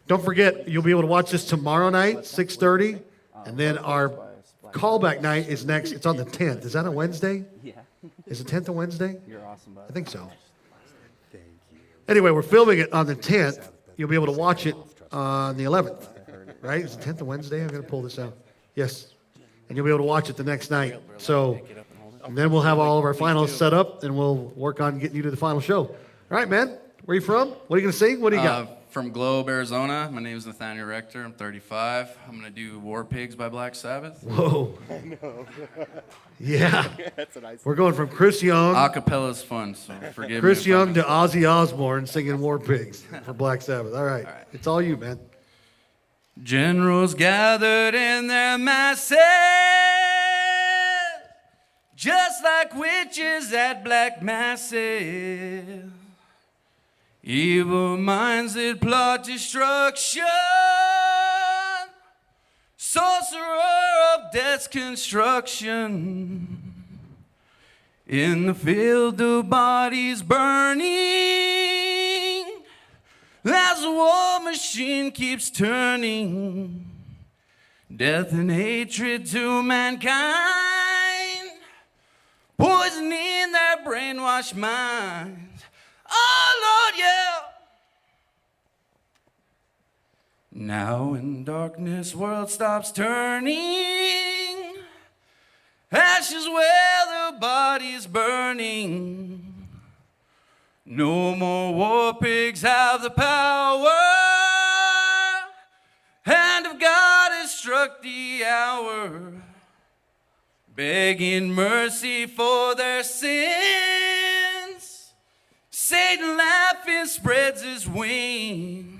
Don't forget, you'll be able to watch this tomorrow night, 6:30, and then our callback night is next. It's on the 10th. Is that a Wednesday? Yeah. Is the 10th a Wednesday? You're awesome, bud. I think so. Anyway, we're filming it on the 10th. You'll be able to watch it on the 11th, right? Is the 10th a Wednesday? I'm going to pull this out. Yes. And you'll be able to watch it the next night. So, and then we'll have all of our finals set up, and we'll work on getting you to the final show. All right, man. Where are you from? What are you going to sing? What do you got? From Globe, Arizona. My name is Nathaniel Rector. I'm 35. I'm going to do War Pigs by Black Sabbath. Whoa. I know. Yeah. That's a nice. We're going from Chris Young. Acapella's fun, so forgive me. Chris Young to Ozzy Osbourne singing War Pigs for Black Sabbath. All right. It's all you, man. Generals gathered in their masses, just like witches at black masses. Evil minds that plot destruction, sorcerer of death's construction. In the field of bodies burning, as the war machine keeps turning, death and hatred to mankind, poisoning their brainwashed minds. Oh Lord, yeah. Now in darkness, world stops turning, ashes where the body's burning. No more war pigs have the power. Hand of God has struck the hour, begging mercy for their sins. Satan laughing spreads his wings.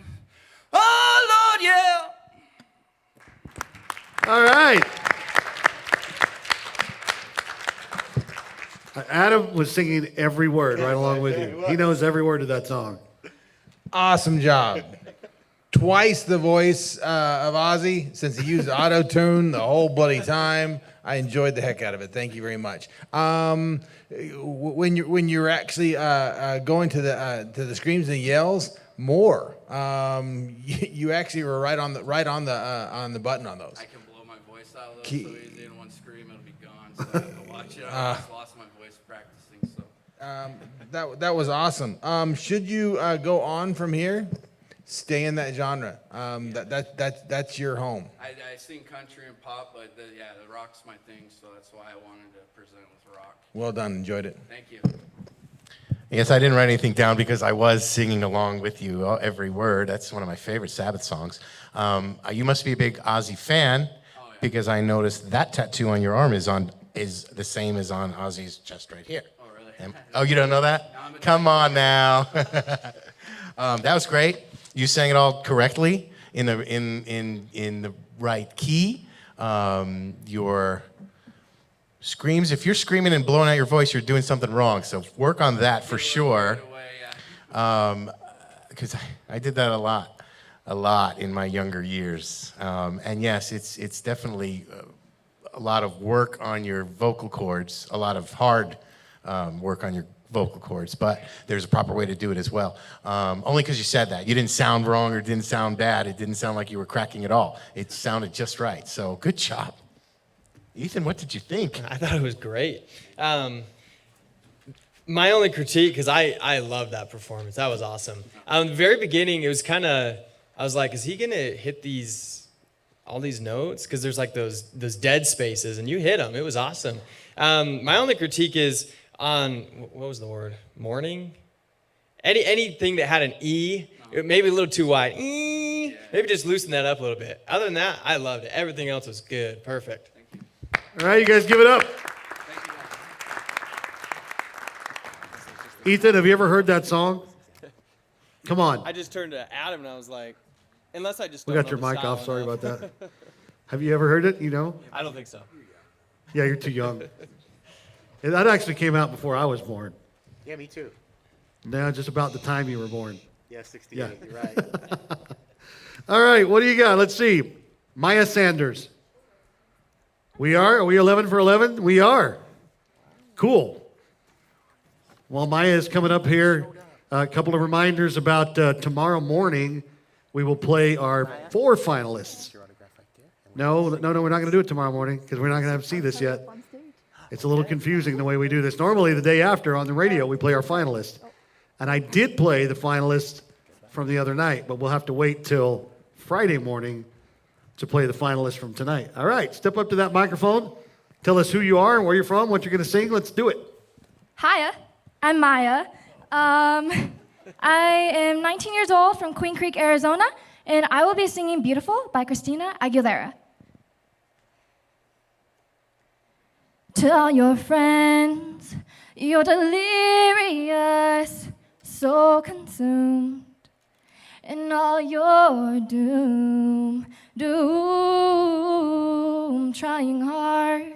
Oh, Lord, yeah. All right. Adam was singing every word right along with you. He knows every word of that song. Awesome job. Twice the voice of Ozzy, since he used auto-tune the whole bloody time. I enjoyed the heck out of it. Thank you very much. When you're actually going to the screams and yells, more. You actually were right on the button on those. I can blow my voice out of those so easy. In one scream, it'll be gone. So I have to watch it. I just lost my voice practicing. So that was awesome. Should you go on from here? Stay in that genre. That's your home. I sing country and pop, but the rock's my thing, so that's why I wanted to present with rock. Well done. Enjoyed it. Thank you. Yes, I didn't write anything down because I was singing along with you every word. That's one of my favorite Sabbath songs. You must be a big Ozzy fan because I noticed that tattoo on your arm is the same as on Ozzy's chest right here. Oh, really? Oh, you don't know that? No, come on now. That was great. You sang it all correctly in the right key. Your screams, if you're screaming and blowing out your voice, you're doing something wrong. So work on that for sure. Because I did that a lot in my younger years. And yes, it's definitely a lot of work on your vocal cords, a lot of hard work on your vocal cords, but there's a proper way to do it as well. Only because you said that. You didn't sound wrong or didn't sound bad. It didn't sound like you were cracking at all. It sounded just right. So good job. Ethan, what did you think? I thought it was great. My only critique, because I loved that performance. That was awesome. The very beginning, it was kind of, I was like, is he going to hit all these notes? Because there's like those dead spaces, and you hit them. It was awesome. My only critique is on, what was the word? Morning? Anything that had an E, maybe a little too wide. E, maybe just loosen that up a little bit. Other than that, I loved it. Everything else was good. Perfect. All right, you guys give it up. Ethan, have you ever heard that song? Come on. I just turned to Adam and I was like, unless I just We got your mic off. Sorry about that. Have you ever heard it? You know? I don't think so. Yeah, you're too young. That actually came out before I was born. Yeah, me too. No, just about the time you were born. Yeah, 68. Yeah. You're right. All right, what do you got? Let's see. Maya Sanders. Are we 11 for 11? We are. Cool. While Maya is coming up here, a couple of reminders about tomorrow morning. We will play our 4 finalists. No, we're not going to do it tomorrow morning because we're not going to see this yet. It's a little confusing the way we do this. Normally, the day after on the radio, we play our finalists. And I did play the finalists from the other night, but we'll have to wait till Friday morning to play the finalists from tonight. All right, step up to that microphone. Tell us who you are and where you're from, what you're going to sing. Let's do it. Hiya, I'm Maya. I am 19 years old from Queen Creek, Arizona, and I will be singing Beautiful by Christina Aguilera. To all your friends, you're delirious, so consumed in all your doom, trying hard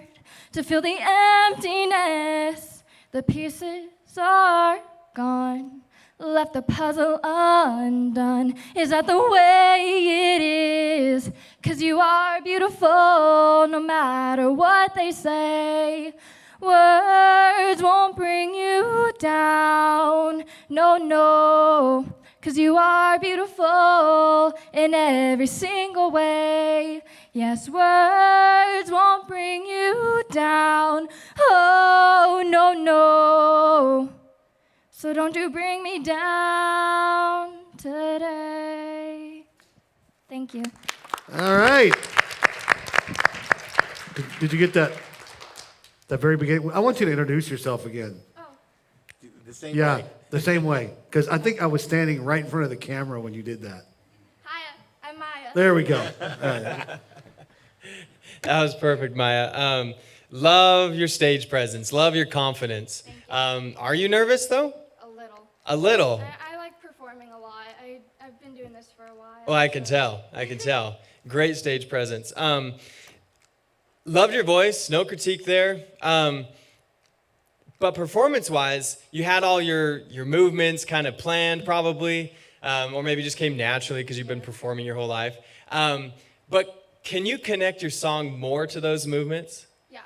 to fill the emptiness. The pieces are gone, left the puzzle undone. Is that the way it is? 'Cause you are beautiful no matter what they say. Words won't bring you down, no, 'cause you are beautiful in every single way. Yes, words won't bring you down. Oh, no, no. So don't you bring me down today. Thank you. All right. Did you get that very beginning? I want you to introduce yourself again. The same Yeah, way. the same way. Because I think I was standing right in front of the camera when you did that. Hi, I'm Maya. There we go. All right. That was perfect, Maya. Love your stage presence. Love your confidence. Are you nervous, though? A little. A little. I like performing a lot. I've been doing this for a while. Well, I can tell. I can tell. Great stage presence. Loved your voice. No critique there. But performance-wise, you had all your movements kind of planned, probably, or maybe just came naturally because you've been performing your whole life. But can you connect your song more to those movements? Yeah.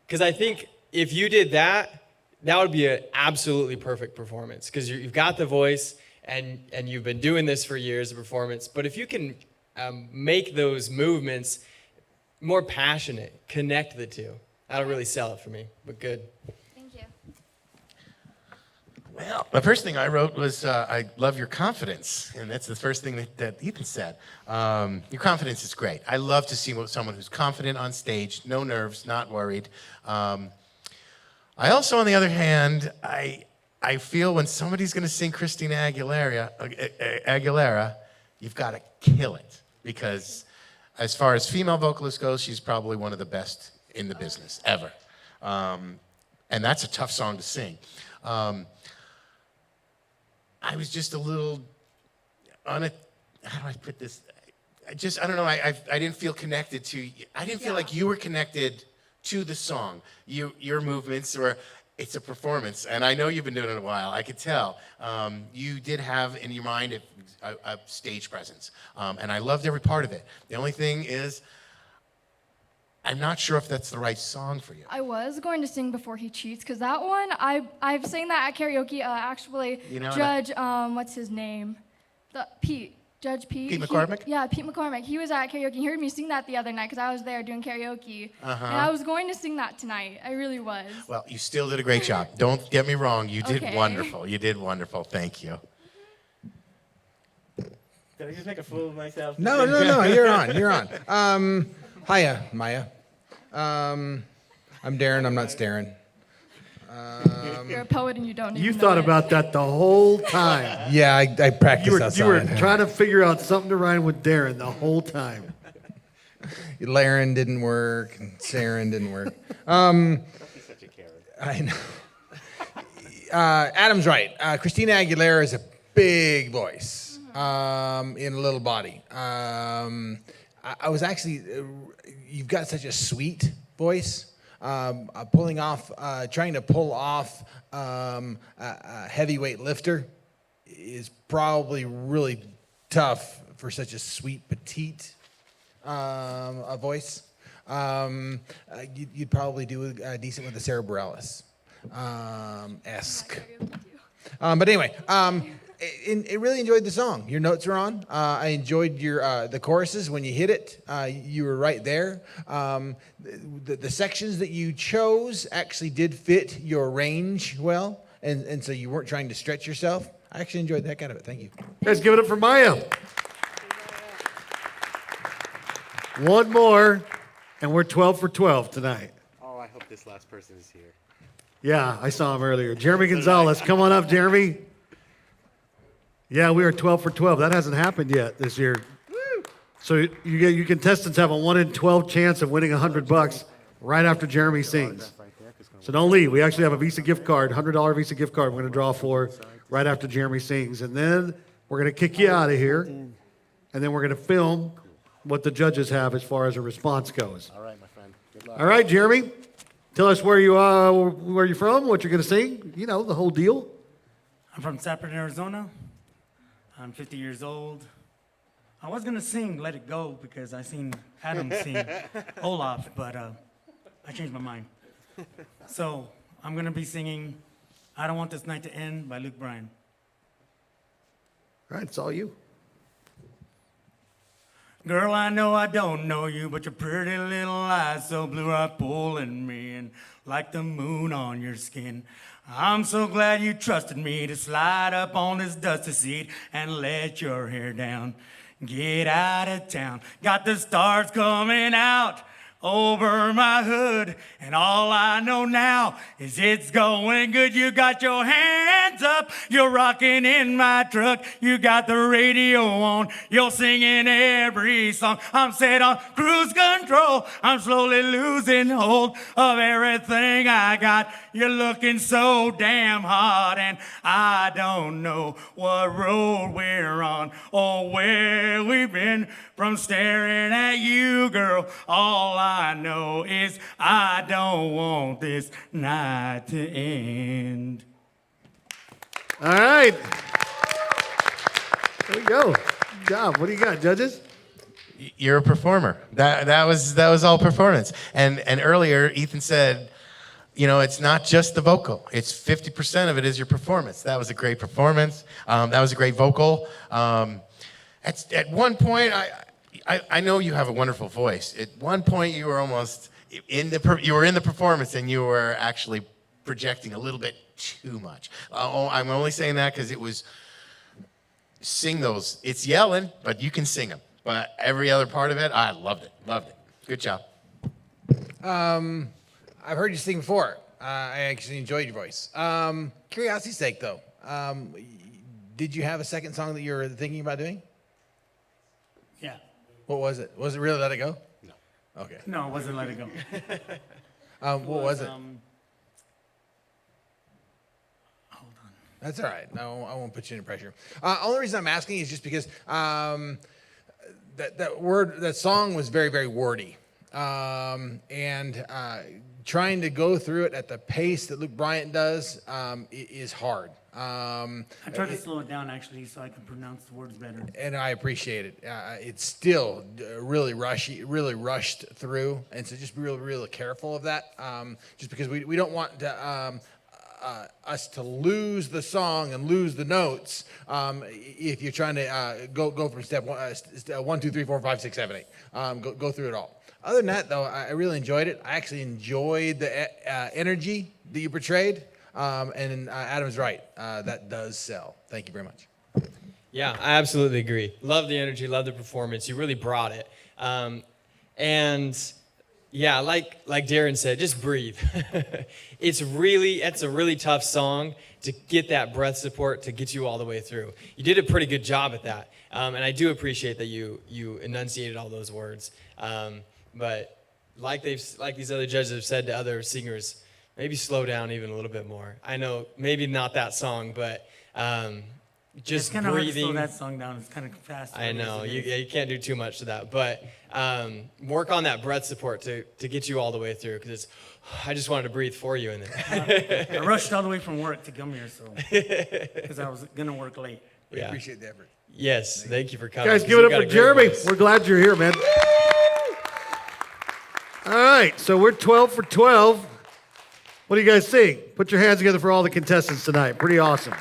Because I think if you did that, that would be an absolutely perfect performance. Because you've got the voice, and you've been doing this for years, of performance. But if you can make those movements more passionate, connect the two, that'll really sell it for me. But good. Thank you. Well, the first thing I wrote was, I love your confidence. And that's the first thing that Ethan said. Your confidence is great. I love to see someone who's confident on stage, no nerves, not worried. I also, on the other hand, I feel when somebody's going to sing Christina Aguilera, you've got to kill it. Because as far as female vocalists go, she's probably one of the best in the business, ever. And that's a tough song to sing. I was just a little how do I put this? I don't know, I didn't feel connected to, I didn't feel like you were connected to the song. Your movements, or it's a performance, and I know you've been doing it a while, I could tell. You did have in your mind a stage presence, and I loved every part of it. The only thing is, I'm not sure if that's the right song for you. I was going to sing Before He Cheats, because that one, I've sang that at karaoke. Actually, You know, Judge, what's his name? Judge Pete. Pete McCormick? Yeah, Pete McCormick. He was at karaoke. He heard me sing that the other night because I was there doing karaoke. Uh-huh. And I was going to sing that tonight. I really was. Well, you still did a great job. Don't get me wrong. You did Okay. wonderful. You did wonderful. Thank you. Did I just make a fool of myself? No, you're on. You're on. Hiya, Maya. I'm Darren. I'm not staring. You're a poet and you don't You even thought know it. about that the whole time. Yeah, I practiced outside. You were trying to figure out something to rhyme with Darren the whole time. Laren didn't work, and Saren didn't work. I know. Adam's right. Christina Aguilera is a big voice in a little body. I was actually, you've got such a sweet voice. Trying to pull off a heavyweight lifter is probably really tough for such a sweet, petite a voice. You'd probably do decent with the Sarah Bareilles esque. But anyway, I really enjoyed the song. Your notes are on. I enjoyed the choruses when you hit it. You were right there. The sections that you chose actually did fit your range well, and so you weren't trying to stretch yourself. I actually enjoyed the heck out of it. Thank you. Guys, give it up for Maya. One more, and we're 12 for 12 tonight. Oh, I hope this last person is here. Yeah, I saw him earlier. Jeremy Gonzalez, come on up, Jeremy. Yeah, we are 12 for 12. That hasn't happened yet this year. So you contestants have a 1 in 12 chance of winning $100 right after Jeremy sings. So don't leave. We actually have a Visa gift card, $100 Visa gift card we're going to draw for right after Jeremy sings. And then we're going to kick you out of here. And then we're going to film what the judges have as far as a response goes. All right, my friend. Good luck. All right, Jeremy. Tell us where you're from, what you're going to sing, you know, the whole deal. I'm from Sapper, Arizona. I'm 50 years old. I was going to sing Let It Go because I seen Adam sing Olaf, but I changed my mind. So I'm going to be singing I Don't Want This Night to End by Luke Bryan. All right, it's all you. Girl, I know I don't know you, but your pretty little eyes so blue are pulling me in like the moon on your skin. I'm so glad you trusted me to slide up on this dusty seat and let your hair down. Get out of town, got the stars coming out over my hood, and all I know now is it's going good. You got your hands up, you're rocking in my truck, you got the radio on, you're singing every song. I'm set on cruise control, I'm slowly losing hold of everything I got. You're looking so damn hot, and I don't know what road we're on or where we've been from staring at you, girl. All I know is I don't want this night to end. All right. There we go. Good job. What do you got, judges? You're a performer. That was all performance. And earlier, Ethan said, you know, it's not just the vocal. It's 50% of it is your performance. That was a great performance. That was a great vocal. At one point, I know you have a wonderful voice. At one point, you were almost in the performance, and you were actually projecting a little bit too much. I'm only saying that because it was sing those. It's yelling, but you can sing them. But every other part of it, I loved it. Loved it. Good job. I've heard you sing before. I actually enjoyed your voice. Curiosity's sake, though, did you have a second song that you were thinking about doing? Yeah. What was it? Was it really Let It Go? No. Okay. No, it wasn't Let It Go. What was it? Hold on. That's all right. I won't put you under pressure. Only reason I'm asking is just because that song was very, very wordy. And trying to go through it at the pace that Luke Bryant does is hard. I tried to slow it down, actually, so I can pronounce the words better. And I appreciate it. It's still really rushed through, and so just be really careful of that. Just because we don't want to, us to lose the song and lose the notes if you're trying to go from step 1, 2, 3, 4, 5, 6, 7, 8. Go through it all. Other than that, though, I really enjoyed it. I actually enjoyed the energy that you portrayed. And Adam's right. That does sell. Thank you very much. Yeah, I absolutely agree. Love the energy, love the performance. You really brought it. And yeah, like Darren said, just breathe. It's a really tough song to get that breath support to get you all the way through. You did a pretty good job at that. And I do appreciate that you enunciated all those words. But like these other judges have said to other singers, maybe slow down even a little bit more. I know maybe not that song, but just it's kind of hard to breathing. slow that song down. It's kind of fast. I know you can't do too much to that, but work on that breath support to get you all the way through. Because I just wanted to breathe for you in there. I rushed all the way from work to come here, so because I was gonna work late. We appreciate the effort. Yes, thank you for coming. Guys, give it up for Jeremy. We're glad you're here, man. All right, so we're 12 for 12. What do you guys think? Put your hands together for all the contestants tonight. Pretty awesome.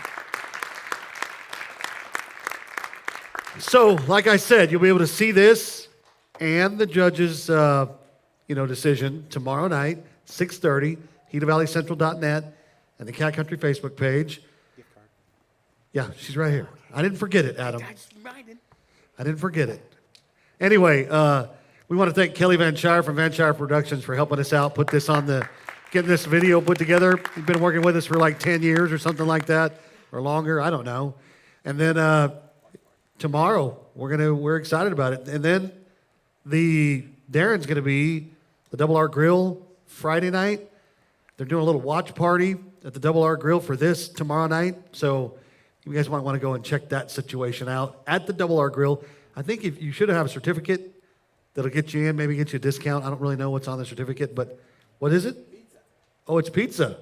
So, like I said, you'll be able to see this and the judges' decision tomorrow night, 6:30, GilaValleyCentral.net, and the Cat Country Facebook page. Yeah, she's right here. I didn't forget it, Adam. I didn't forget it. Anyway, we want to thank Kelly Van Shire from Van Shire Productions for helping us out, getting this video put together. He's been working with us for like 10 years or something like that, or longer, I don't know. And then tomorrow, we're excited about it. And then Darren's gonna be the Double R Grill Friday night. They're doing a little watch party at the Double R Grill for this tomorrow night. So you guys might want to go and check that situation out at the Double R Grill. I think if you should have a certificate that'll get you in, maybe get you a discount. I don't really know what's on the certificate, but what is it? Pizza. Oh, it's pizza.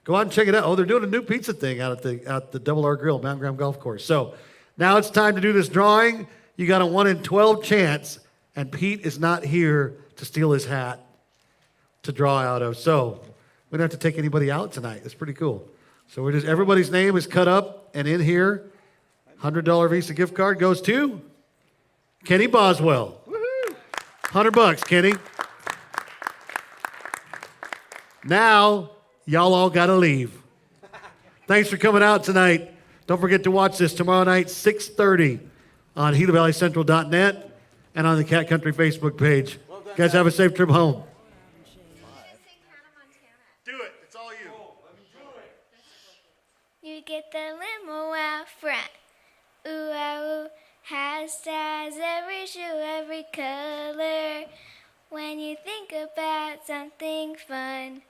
Go out and check it out. Oh, they're doing a new pizza thing out at the Double R Grill, Mountain Graham Golf Course. So now it's time to do this drawing. You got a 1 in 12 chance, and Pete is not here to steal his hat to draw out of. So we don't have to take anybody out tonight. It's pretty cool. So everybody's name is cut up and in here. $100 Visa gift card goes to Kenny Boswell. $100, Kenny. Now, y'all all got to leave. Thanks for coming out tonight. Don't forget to watch this tomorrow night, 6:30 on GilaValleyCentral.net and on the Cat Country Facebook page. Guys, have a safe trip home. Do it. It's all you. You get the limo out front. Ooh, ah, ooh. Hairstyles, every shoe, every color. When you think about something fun,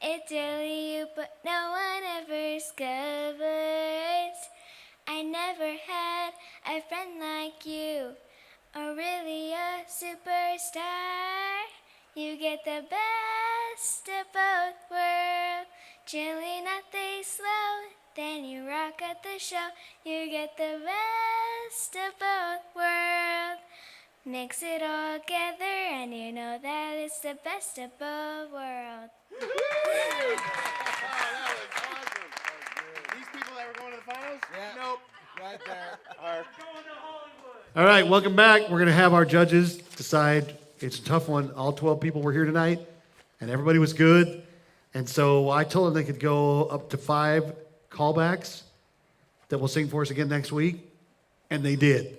it's really you, but no one ever discovers. I never had a friend like you, or really a superstar. You get the best of both worlds, chilling at the slow, then you rock at the show. You get the best of both worlds, mix it all together, and you know that it's the best of both worlds. These people that were going to the finals? Yeah. Nope. Right there. All right, welcome back. We're going to have our judges decide. It's a tough one. All 12 people were here tonight, and everybody was good. And so I told them they could go up to 5 callbacks that will sing for us again next week, and they did.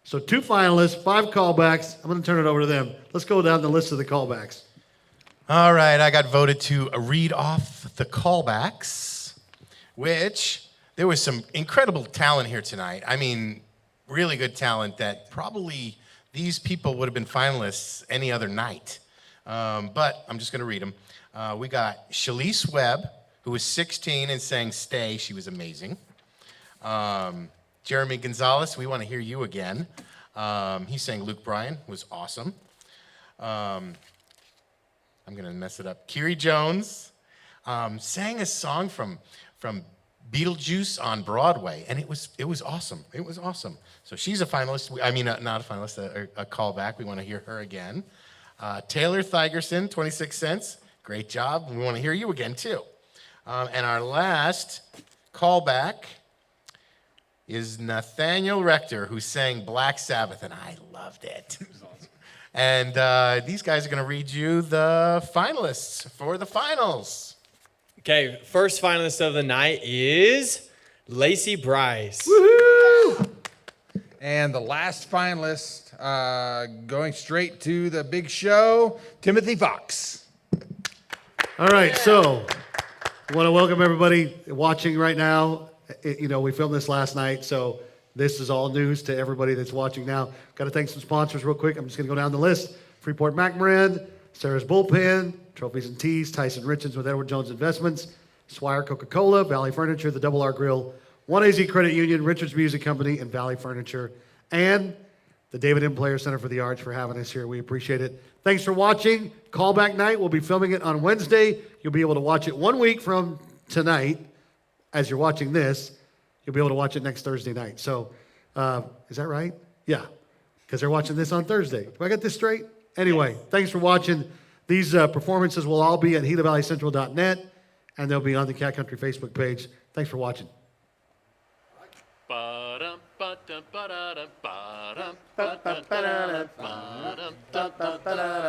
So 2 finalists, 5 callbacks. I'm going to turn it over to them. Let's go down the list of the callbacks. All right, I got voted to read off the callbacks, which there was some incredible talent here tonight. I mean, really good talent that probably these people would have been finalists any other night. But I'm just going to read them. We got Shalise Webb, who was 16 and sang Stay. She was amazing. Jeremy Gonzalez, we want to hear you again. He sang Luke Bryan, was awesome. I'm going to mess it up. Kiri Jones sang a song from Beetlejuice on Broadway, and it was awesome. It was awesome. So she's a finalist. I mean, not a finalist, a callback. We want to hear her again. Taylor Thigerson, 26 Cents. Great job. We want to hear you again, too. And our last callback is Nathaniel Rector, who sang Black Sabbath, and I loved it. And these guys are going to read you the finalists for the finals. Okay, first finalist of the night is Lacey Bryce. Woohoo! And the last finalist, going straight to the big show, Timothy Fox. All right, so I want to welcome everybody watching right now. We filmed this last night, so this is all news to everybody that's watching now. Got to thank some sponsors real quick. I'm just going to go down the list. Freeport Mcbride, Sarah's Bullpen, Trophies and Teas, Tyson Richards with Edward Jones Investments, Swire Coca-Cola, Valley Furniture, the Double R Grill, 1AZ Credit Union, Richards Music Company, and Valley Furniture, and the David M. Player Center for the Arts for having us here. We appreciate it. Thanks for watching. Callback night. We'll be filming it on Wednesday. You'll be able to watch it 1 week from tonight. As you're watching this, you'll be able to watch it next Thursday night. So, is that right? Yeah, because they're watching this on Thursday. Do I get this straight? Anyway, thanks for watching. These performances will all be at GilaValleyCentral.net, and they'll be on the Cat Country Facebook page. Thanks for watching. Ba-dum, ba-dum, ba-da-dum, ba-dum, ba-dum, ba-da-dum, ba-dum, ba-dum, ba-dum.